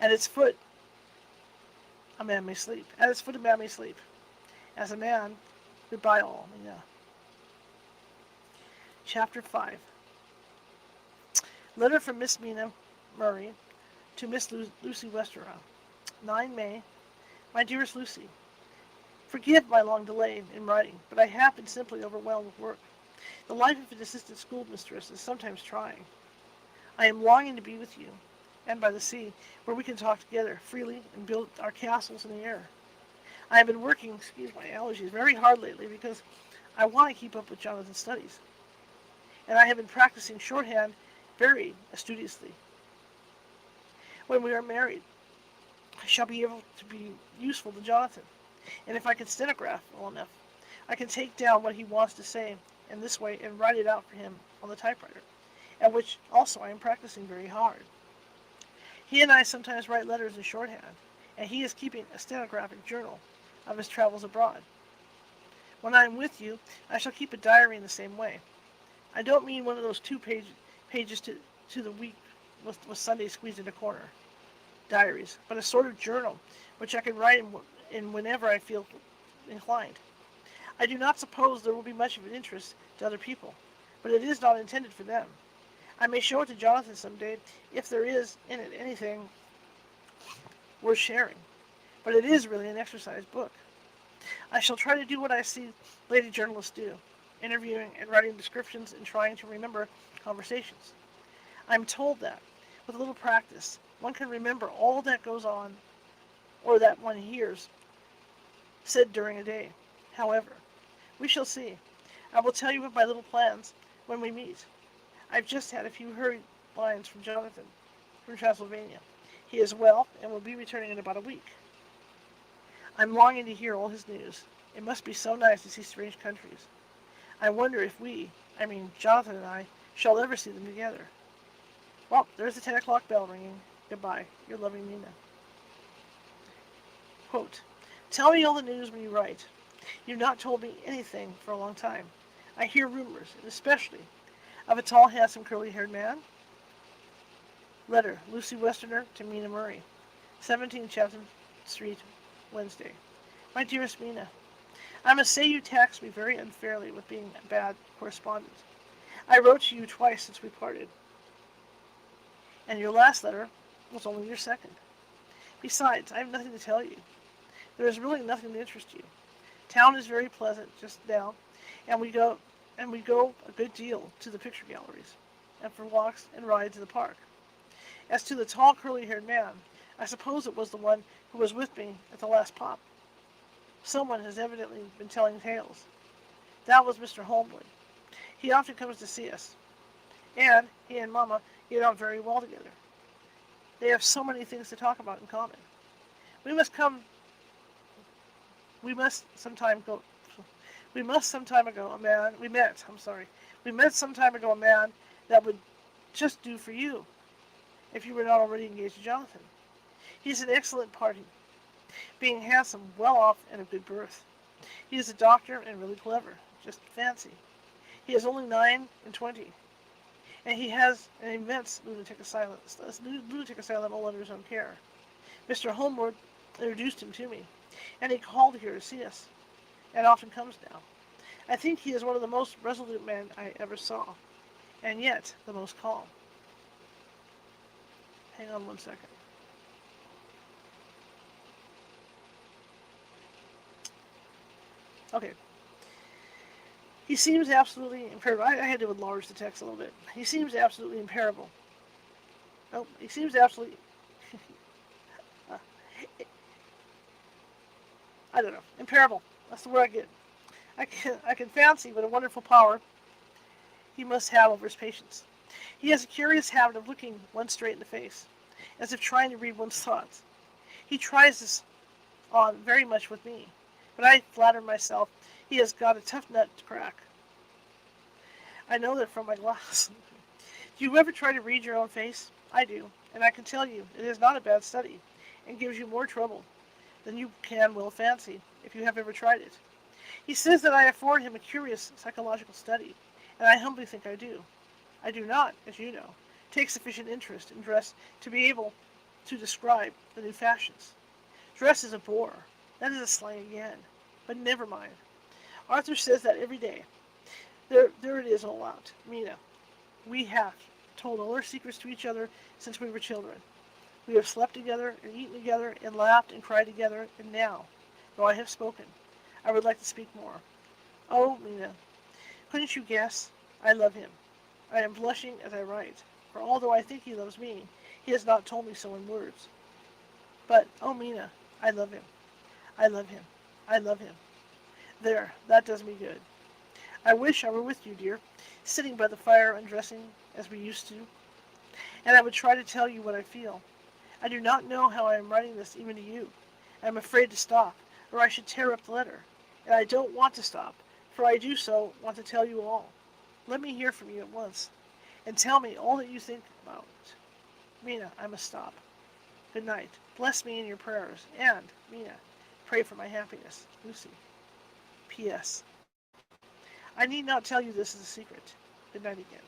At its foot, a man may sleep. At its foot, a man may sleep. As a man, goodbye all. Yeah. Chapter 5. Letter from Miss Mina Murray to Miss Lucy Westerha. 9 May. My dearest Lucy, forgive my long delay in writing, but I have been simply overwhelmed with work. The life of an assistant schoolmistress is sometimes trying. I am longing to be with you, and by the sea, where we can talk together freely and build our castles in the air. I have been working, excuse my allergies, very hard lately because I want to keep up with Jonathan's studies. And I have been practicing shorthand very studiously. When we are married, I shall be able to be useful to Jonathan. And if I can stenograph well enough, I can take down what he wants to say in this way and write it out for him on the typewriter, at which also I am practicing very hard. He and I sometimes write letters in shorthand, and he is keeping a stenographic journal of his travels abroad. When I am with you, I shall keep a diary in the same way. I don't mean one of those pages to the week with Sunday squeezed in a corner diaries, but a sort of journal which I can write in whenever I feel inclined. I do not suppose there will be much of an interest to other people, but it is not intended for them. I may show it to Jonathan some day if there is in it anything worth sharing, but it is really an exercise book. I shall try to do what I see lady journalists do, interviewing and writing descriptions and trying to remember conversations. I am told that, with a little practice, one can remember all that goes on or that one hears said during a day. However, we shall see. I will tell you of my little plans when we meet. I've just had a few hurried lines from Jonathan from Transylvania. He is well and will be returning in about a week. I'm longing to hear all his news. It must be so nice to see strange countries. I wonder if Jonathan and I, shall ever see them together. Well, there's the 10 o'clock bell ringing. Goodbye. Your loving Mina. Quote, tell me all the news when you write. You've not told me anything for a long time. I hear rumors, and especially of a tall, handsome, curly-haired man. Letter, Lucy Westerner to Mina Murray, 17 Chatham Street, Wednesday. My dearest Mina, I must say you taxed me very unfairly with being a bad correspondent. I wrote to you twice since we parted, and your last letter was only your second. Besides, I have nothing to tell you. There is really nothing to interest you. Town is very pleasant just now, and we go a good deal to the picture galleries, and for walks and rides in the park. As to the tall, curly-haired man, I suppose it was the one who was with me at the last pop. Someone has evidently been telling tales. That was Mr. Holmwood. He often comes to see us, and he and Mama get on very well together. They have so many things to talk about in common. We must come. We must sometime go. We must some time ago a man. We met. I'm sorry. We met some time ago a man that would just do for you, if you were not already engaged to Jonathan. He's an excellent party, being handsome, well off, and of good birth. He is a doctor and really clever. Just fancy. He is only 9 and 20, and he has an immense lunatic asylum all under his own care. Mr. Holmwood introduced him to me, and he called here to see us, and often comes now. I think he is one of the most resolute men I ever saw, and yet the most calm. Hang on one second. Okay. He seems absolutely imparable. I had to enlarge the text a little bit. He seems absolutely imparable. Oh, he seems absolutely... I don't know. Imparable. That's the word I get. I can fancy what a wonderful power he must have over his patients. He has a curious habit of looking one straight in the face, as if trying to read one's thoughts. He tries this on very much with me, but I flatter myself he has got a tough nut to crack. I know that from my glass. Do you ever try to read your own face? I do, and I can tell you it is not a bad study, and gives you more trouble than you can well fancy, if you have ever tried it. He says that I afford him a curious psychological study, and I humbly think I do. I do not, as you know, take sufficient interest in dress to be able to describe the new fashions. Dress is a bore. That is a slang again. But never mind. Arthur says that every day. There it is all out. Mina, we have told all our secrets to each other since we were children. We have slept together and eaten together and laughed and cried together, and now, though I have spoken, I would like to speak more. Oh, Mina, couldn't you guess? I love him. I am blushing as I write, for although I think he loves me, he has not told me so in words. But, oh, Mina, I love him. I love him. I love him. There, that does me good. I wish I were with you, dear, sitting by the fire undressing as we used to, and I would try to tell you what I feel. I do not know how I am writing this even to you. I am afraid to stop, or I should tear up the letter, and I don't want to stop, for I do so want to tell you all. Let me hear from you at once, and tell me all that you think about it. Mina, I must stop. Good night. Bless me in your prayers, and, Mina, pray for my happiness. Lucy. P.S. I need not tell you this as a secret. Good night again.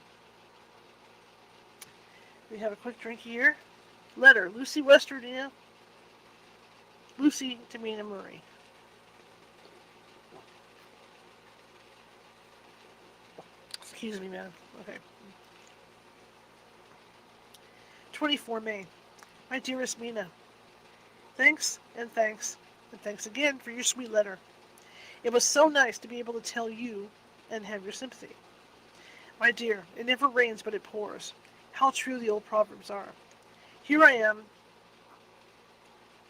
We have a quick drink here. Letter. Lucy, West Virginia. Lucy to Mina Murray. Excuse me, man. Okay. 24 May. My dearest Mina, thanks and thanks and thanks again for your sweet letter. It was so nice to be able to tell you and have your sympathy. My dear, it never rains but it pours. How true the old proverbs are. Here I am,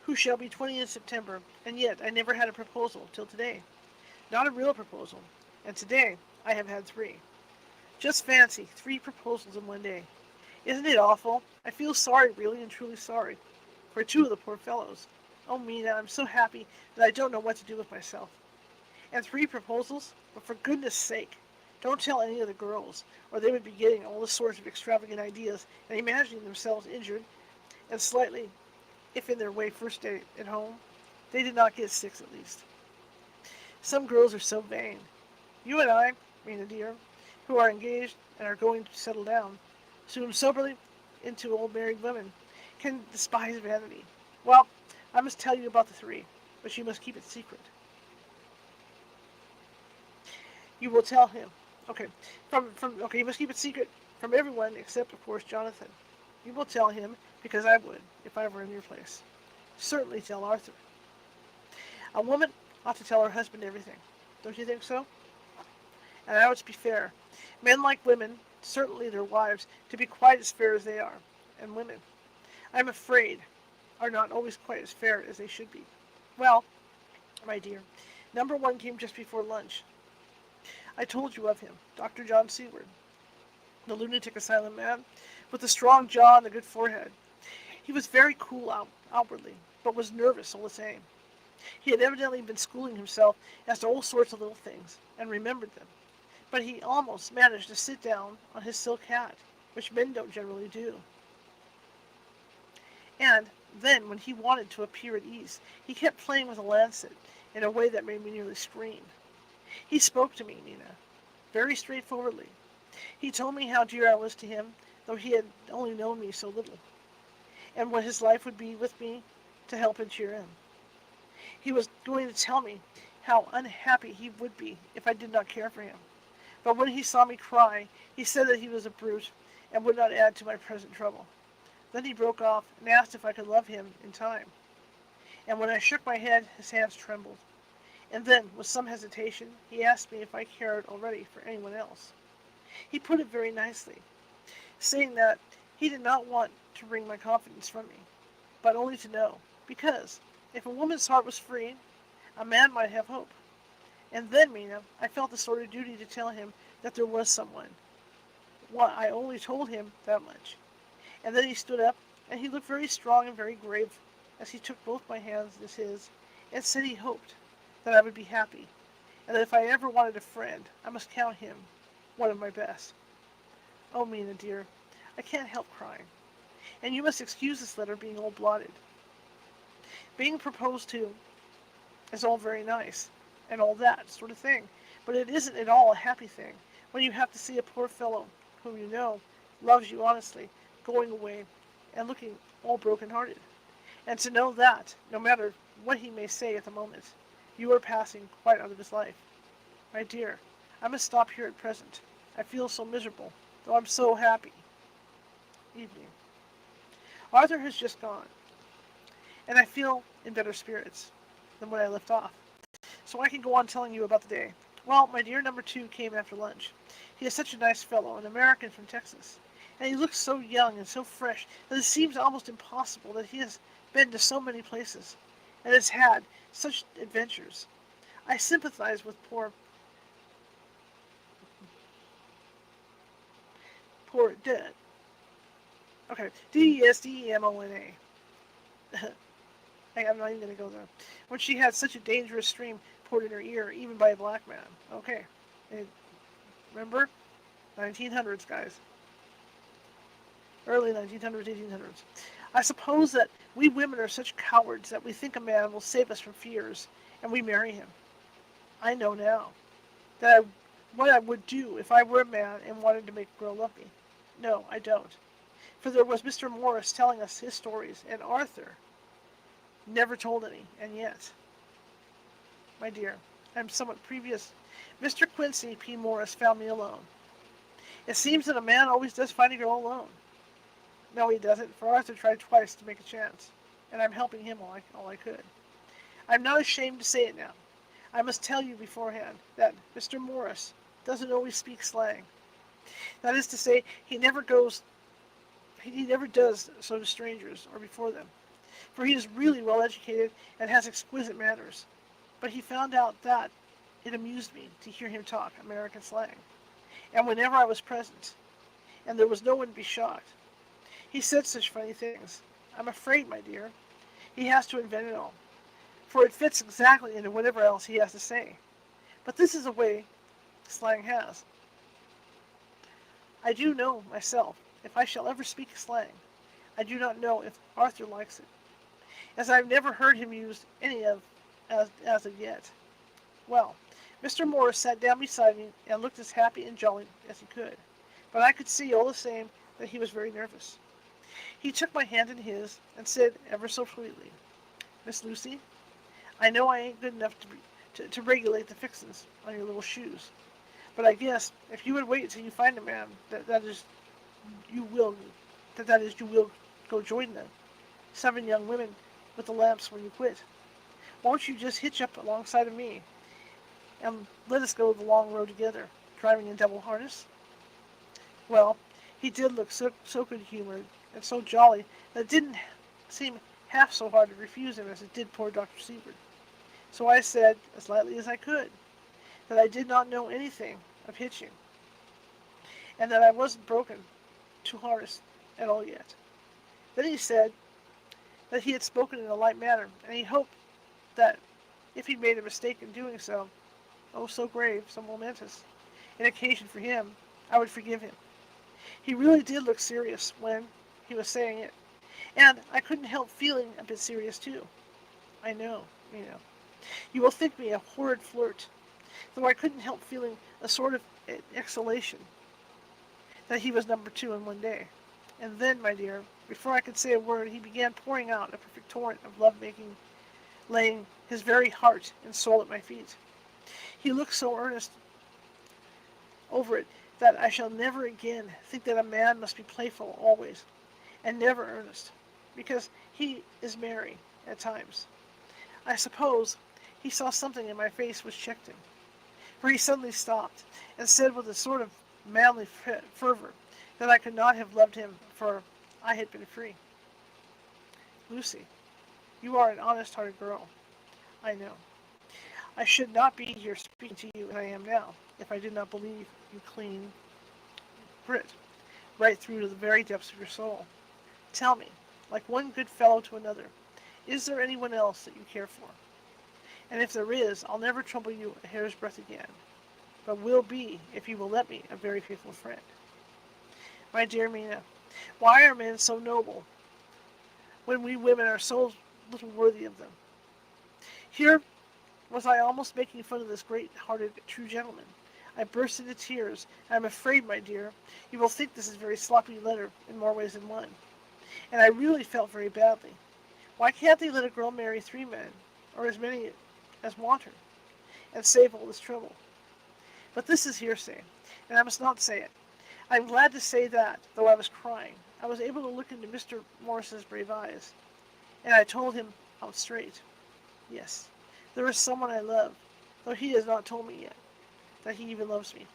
who shall be 20 in September, and yet I never had a proposal till today. Not a real proposal. And today I have had 3. Just fancy, 3 proposals in one day. Isn't it awful? I feel sorry, really and truly sorry, for 2 of the poor fellows. Oh, Mina, I'm so happy that I don't know what to do with myself. And 3 proposals? But for goodness sake, don't tell any of the girls, or they would be getting all the sorts of extravagant ideas and imagining themselves injured, and slightly, if in their way first day at home, they did not get 6 at least. Some girls are so vain. You and I, Mina dear, who are engaged and are going to settle down, soon soberly into old married women, can despise vanity. Well, I must tell you about the 3, but you must keep it secret. You will tell him. Okay. Okay, you must keep it secret from everyone except, of course, Jonathan. You will tell him, because I would, if I were in your place. Certainly tell Arthur. A ought to tell her husband everything. Don't you think so? And I would be fair. Men like women, certainly their wives, to be quite as fair as they are. And women, I'm afraid, are not always quite as fair as they should be. Well, my dear, number one came just before lunch. I told you of him, Dr. John Seward, the lunatic asylum man, with the strong jaw and the good forehead. He was very cool outwardly, but was nervous all the same. He had evidently been schooling himself as to all sorts of little things, and remembered them. But he almost managed to sit down on his silk hat, which men don't generally do. And then, when he wanted to appear at ease, he kept playing with a lancet in a way that made me nearly scream. He spoke to me, Nina, very straightforwardly. He told me how dear I was to him, though he had only known me so little, and what his life would be with me to help and cheer him. He was going to tell me how unhappy he would be if I did not care for him. But when he saw me cry, he said that he was a brute and would not add to my present trouble. Then he broke off and asked if I could love him in time. And when I shook my head, his hands trembled. And then, with some hesitation, he asked me if I cared already for anyone else. He put it very nicely, saying that he did not want to wring my confidence from me, but only to know, because if a woman's heart was free, a man might have hope. And then, Mina, I felt the sort of duty to tell him that there was someone. Well, I only told him that much. And then he stood up, and he looked very strong and very grave as he took both my hands as his, and said he hoped that I would be happy, and that if I ever wanted a friend, I must count him one of my best. Oh, Mina, dear, I can't help crying. And you must excuse this letter being all blotted. Being proposed to is all very nice, and all that sort of thing, but it isn't at all a happy thing when you have to see a poor fellow whom you know loves you honestly going away and looking all broken-hearted, and to know that, no matter what he may say at the moment, you are passing quite out of his life. My dear, I must stop here at present. I feel so miserable, though I'm so happy. Evening. Arthur has just gone, and I feel in better spirits than when I left off, so I can go on telling you about the day. Well, my dear number two came after lunch. He is such a nice fellow, an American from Texas, and he looks so young and so fresh that it seems almost impossible that he has been to so many places and has had such adventures. I sympathize with poor Desdemona. I'm not even going to go there. When she had such a dangerous stream poured in her ear, even by a black man. Okay. Remember? 1900s, guys. Early 1900s, 1800s. I suppose that we women are such cowards that we think a man will save us from fears, and we marry him. I know now that what I would do if I were a man and wanted to make a girl love me. No, I don't. For there was Mr. Morris telling us his stories, and Arthur never told any, and yet, my dear, I'm somewhat previous. Mr. Quincy P. Morris found me alone. It seems that a man always does find a girl alone. No, he doesn't, for Arthur tried twice to make a chance, and I'm helping him all I could. I'm not ashamed to say it now. I must tell you beforehand that Mr. Morris doesn't always speak slang. That is to say, he never does so to strangers or before them, for he is really well educated and has exquisite manners. But he found out that it amused me to hear him talk American slang, and whenever I was present, and there was no one to be shocked, he said such funny things. I'm afraid, my dear, he has to invent it all, for it fits exactly into whatever else he has to say. But this is a way slang has. I do know, myself, if I shall ever speak slang, I do not know if Arthur likes it, as I have never heard him use any as of yet. Well, Mr. Morris sat down beside me and looked as happy and jolly as he could, but I could see all the same that he was very nervous. He took my hand in his and said ever so sweetly, Miss Lucy, I know I ain't good enough to regulate the fixins on your little shoes, but I guess if you would wait till you find a man, that is you will go join the 7 young women with the lamps when you quit. Won't you just hitch up alongside of me and let us go the long road together, driving in double harness? Well, he did look so good-humored and so jolly that it didn't seem half so hard to refuse him as it did poor Dr. Seward. So I said, as lightly as I could, that I did not know anything of hitching, and that I wasn't broken to harness at all yet. Then he said that he had spoken in a light manner, and he hoped that if he'd made a mistake in doing so, oh so grave, so momentous, an occasion for him, I would forgive him. He really did look serious when he was saying it, and I couldn't help feeling a bit serious too. I know, you know. You will think me a horrid flirt, though I couldn't help feeling a sort of exhalation that he was number 2 in one day. And then, my dear, before I could say a word, he began pouring out a perfect torrent of love-making, laying his very heart and soul at my feet. He looked so earnest over it that I shall never again think that a man must be playful always, and never earnest, because he is merry at times. I suppose he saw something in my face which checked him, for he suddenly stopped, and said with a sort of manly fervor that I could not have loved him, for I had been free. Lucy, you are an honest-hearted girl, I know. I should not be here speaking to you as I am now, if I did not believe you clean grit, right through to the very depths of your soul. Tell me, like one good fellow to another, is there anyone else that you care for? And if there is, I'll never trouble you a hair's breadth again, but will be, if you will let me, a very faithful friend. My dear Mina, why are men so noble, when we women are so little worthy of them? Here was I almost making fun of this great-hearted, true gentleman. I burst into tears. I am afraid, my dear, you will think this is a very sloppy letter in more ways than one. And I really felt very badly. Why can't they let a girl marry 3 men, or as many as want her, and save all this trouble? But this is hearsay, and I must not say it. I am glad to say that, though I was crying, I was able to look into Mr. Morris's brave eyes, and I told him out straight. Yes, there is someone I love, though he has not told me yet that he even loves me.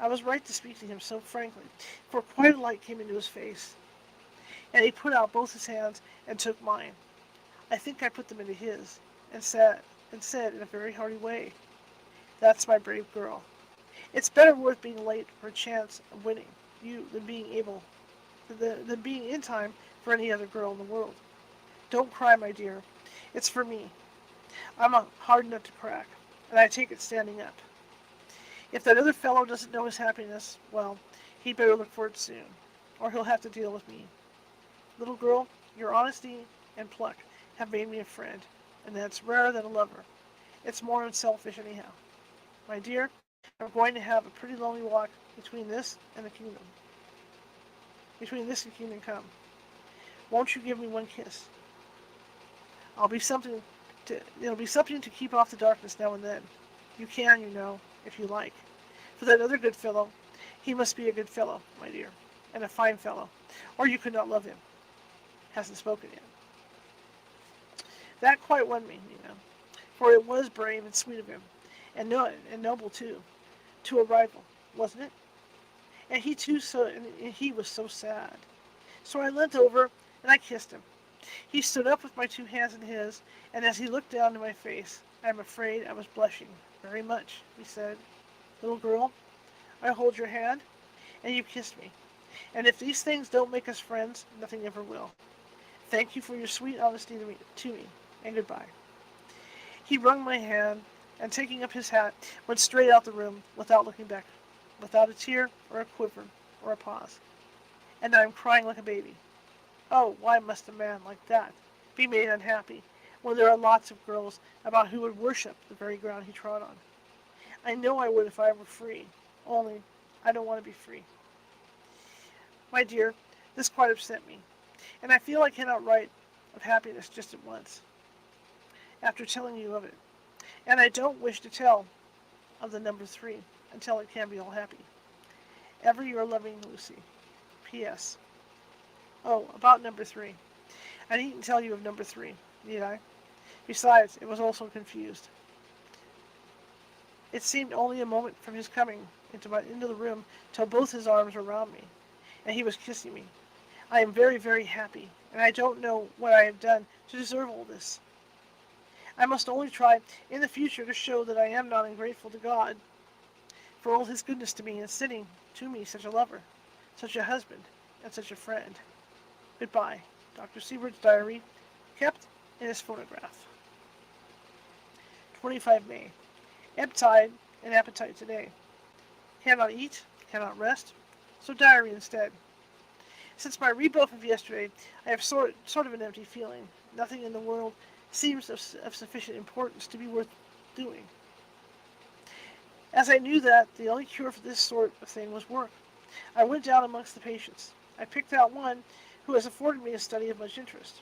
I was right to speak to him so frankly, for quite a light came into his face, and he put out both his hands and took mine. I think I put them into his, and said in a very hearty way, "That's my brave girl. It's better worth being late for a chance of winning you than being in time for any other girl in the world. Don't cry, my dear. It's for me. I'm a hard nut to crack, and I take it standing up. If that other fellow doesn't know his happiness, well, he'd better look for it soon, or he'll have to deal with me. Little girl, your honesty and pluck have made me a friend, and that's rarer than a lover. It's more unselfish anyhow. My dear, I'm going to have a pretty lonely walk between this and the kingdom. Between this and kingdom come. Won't you give me one kiss? It'll be something to keep off the darkness now and then. You can, you know, if you like. For that other good fellow, he must be a good fellow, my dear, and a fine fellow, or you could not love him. Hasn't spoken yet. That quite won me, you know, for it was brave and sweet of him, and noble too, to a rival, wasn't it? And he was so sad. So I leant over and I kissed him. He stood up with my 2 hands in his, and as he looked down into my face, I am afraid I was blushing very much. He said, "Little girl, I hold your hand, and you kissed me. And if these things don't make us friends, nothing ever will. Thank you for your sweet honesty to me, and goodbye." He wrung my hand, and taking up his hat, went straight out the room without looking back, without a tear or a quiver or a pause. And I am crying like a baby. Oh, why must a man like that be made unhappy when there are lots of girls about who would worship the very ground he trod on? I know I would if I were free, only I don't want to be free. My dear, this quite upset me, and I feel I cannot write of happiness just at once, after telling you of it. And I don't wish to tell of the number 3 until it can be all happy. Ever your loving Lucy. P.S. Oh, about number 3. I needn't tell you of number 3, need I? Besides, it was also confused. It seemed only a moment from his coming into the room till both his arms were round me, and he was kissing me. I am very, very happy, and I don't know what I have done to deserve all this. I must only try in the future to show that I am not ungrateful to God for all his goodness to me in sending to me such a lover, such a husband, and such a friend. Goodbye. Dr. Seward's diary, kept in his phonograph. 25 May. Ebb tide and appetite today. Cannot eat, cannot rest, so diary instead. Since my rebuff of yesterday, I have sort of an empty feeling. Nothing in the world seems of sufficient importance to be worth doing. As I knew that, the only cure for this sort of thing was work. I went down amongst the patients. I picked out one who has afforded me a study of much interest.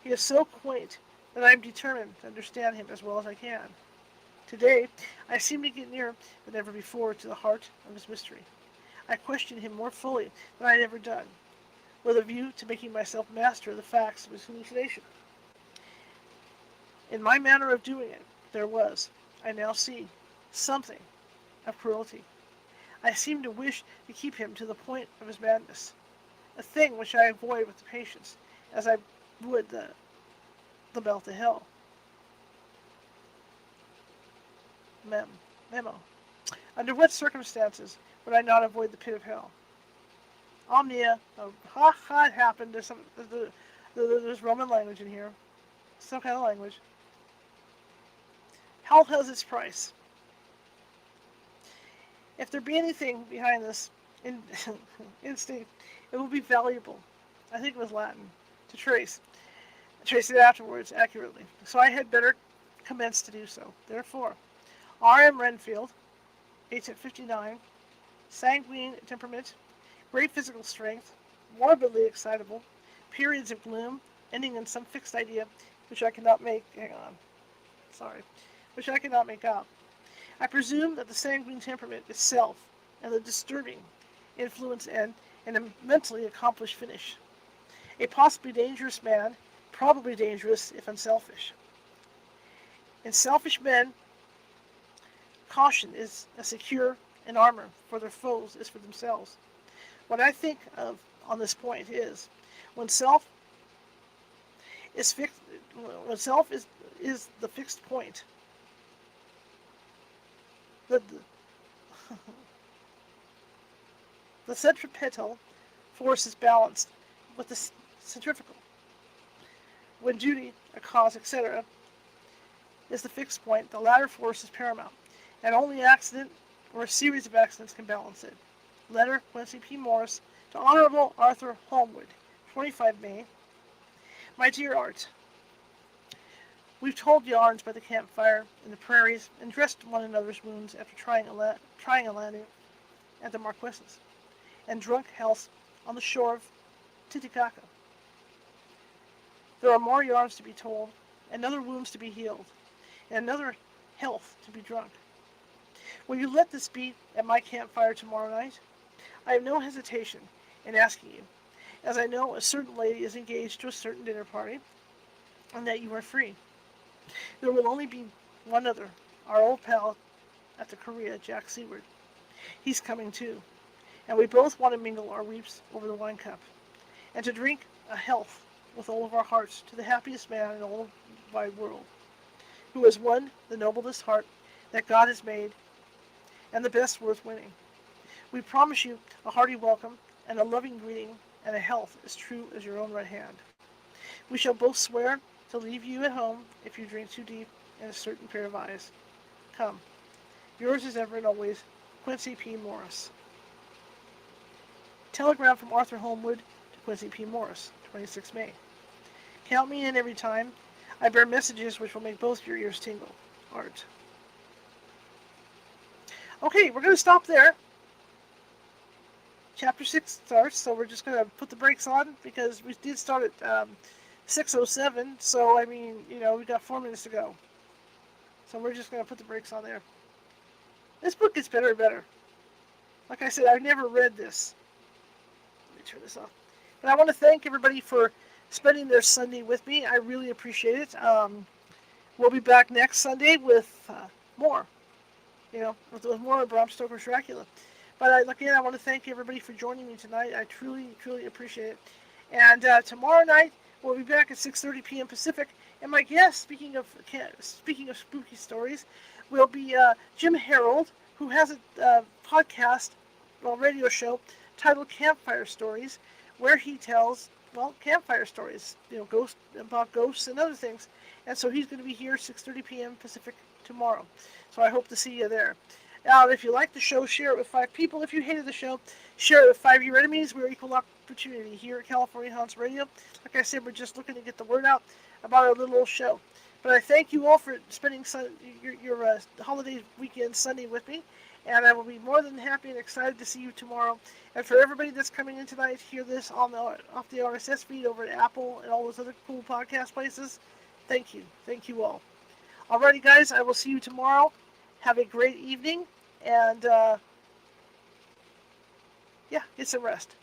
He is so quaint that I am determined to understand him as well as I can. Today, I seem to get nearer than ever before to the heart of his mystery. I question him more fully than I had ever done, with a view to making myself master of the facts of his hallucination. In my manner of doing it, there was, I now see, something of cruelty. I seem to wish to keep him to the point of his madness, a thing which I avoid with the patients, as I would the bell to hell. Memo. Under what circumstances would I not avoid the pit of hell? Omnia. Oh, it happened. There's Roman language in here. Some kind of language. Hell has its price. If there be anything behind this instinct, it will be valuable. I think it was Latin. To trace it afterwards accurately. So I had better commence to do so. Therefore, R.M. Renfield, 1859, sanguine temperament, great physical strength, morbidly excitable, periods of gloom, ending in some fixed idea which I cannot make out. I presume that the sanguine temperament is self, and the disturbing influence and a mentally accomplished finish. A possibly dangerous man, probably dangerous if unselfish. In selfish men, caution is as secure an armor for their foes as for themselves. What I think of on this point is when self is the fixed point, the centripetal force is balanced with the centrifugal. When duty, a cause, etc., is the fixed point, the latter force is paramount, and only accident or a series of accidents can balance it. Letter, Quincy P. Morris, to Honorable Arthur Holmwood, 25 May. My dear Art, we've told yarns by the campfire in the prairies and dressed one another's wounds after trying a landing at the Marquesas, and drunk health on the shore of Titicaca. There are more yarns to be told, and other wounds to be healed, and another health to be drunk. Will you let this be at my campfire tomorrow night? I have no hesitation in asking you, as I know a certain lady is engaged to a certain dinner party, and that you are free. There will only be one other, our old pal at the Korea, Jack Seward. He's coming too, and we both want to mingle our weeps over the wine cup, and to drink a health with all of our hearts to the happiest man in all the wide world, who has won the noblest heart that God has made, and the best worth winning. We promise you a hearty welcome, and a loving greeting, and a health as true as your own right hand. We shall both swear to leave you at home if you drink too deep in a certain pair of eyes. Come. Yours as ever and always, Quincy P. Morris. Telegram from Arthur Holmwood to Quincy P. Morris, 26 May. Count me in every time. I bear messages which will make both your ears tingle. Art. Okay, we're going to stop there. Chapter 6 starts, so we're just going to put the brakes on because we did start at 6:07, so I mean, we've got 4 minutes to go. So we're just going to put the brakes on there. This book gets better and better. Like I said, I've never read this. Let me turn this off. But I want to thank everybody for spending their Sunday with me. I really appreciate it. We'll be back next Sunday with more, with more of Bram Stoker's Dracula. But again, I want to thank everybody for joining me tonight. I truly, truly appreciate it. And tomorrow night, we'll be back at 6:30 p.m. Pacific. And my guest, speaking of spooky stories, will be Jim Harold, who has a podcast, radio show titled Campfire Stories, where he tells campfire stories, about ghosts and other things. And so he's going to be here 6:30 p.m. Pacific tomorrow. So I hope to see you there. If you like the show, share it with 5 people. If you hated the show, share it with 5 of your enemies. We're equal opportunity here at California Haunts Radio. Like I said, we're just looking to get the word out about our little old show. But I thank you all for spending your holiday weekend Sunday with me. And I will be more than happy and excited to see you tomorrow. And for everybody that's coming in tonight to hear this off the RSS feed over at Apple and all those other cool podcast places, thank you. Thank you all. Alrighty, guys, I will see you tomorrow. Have a great evening. And, get some rest.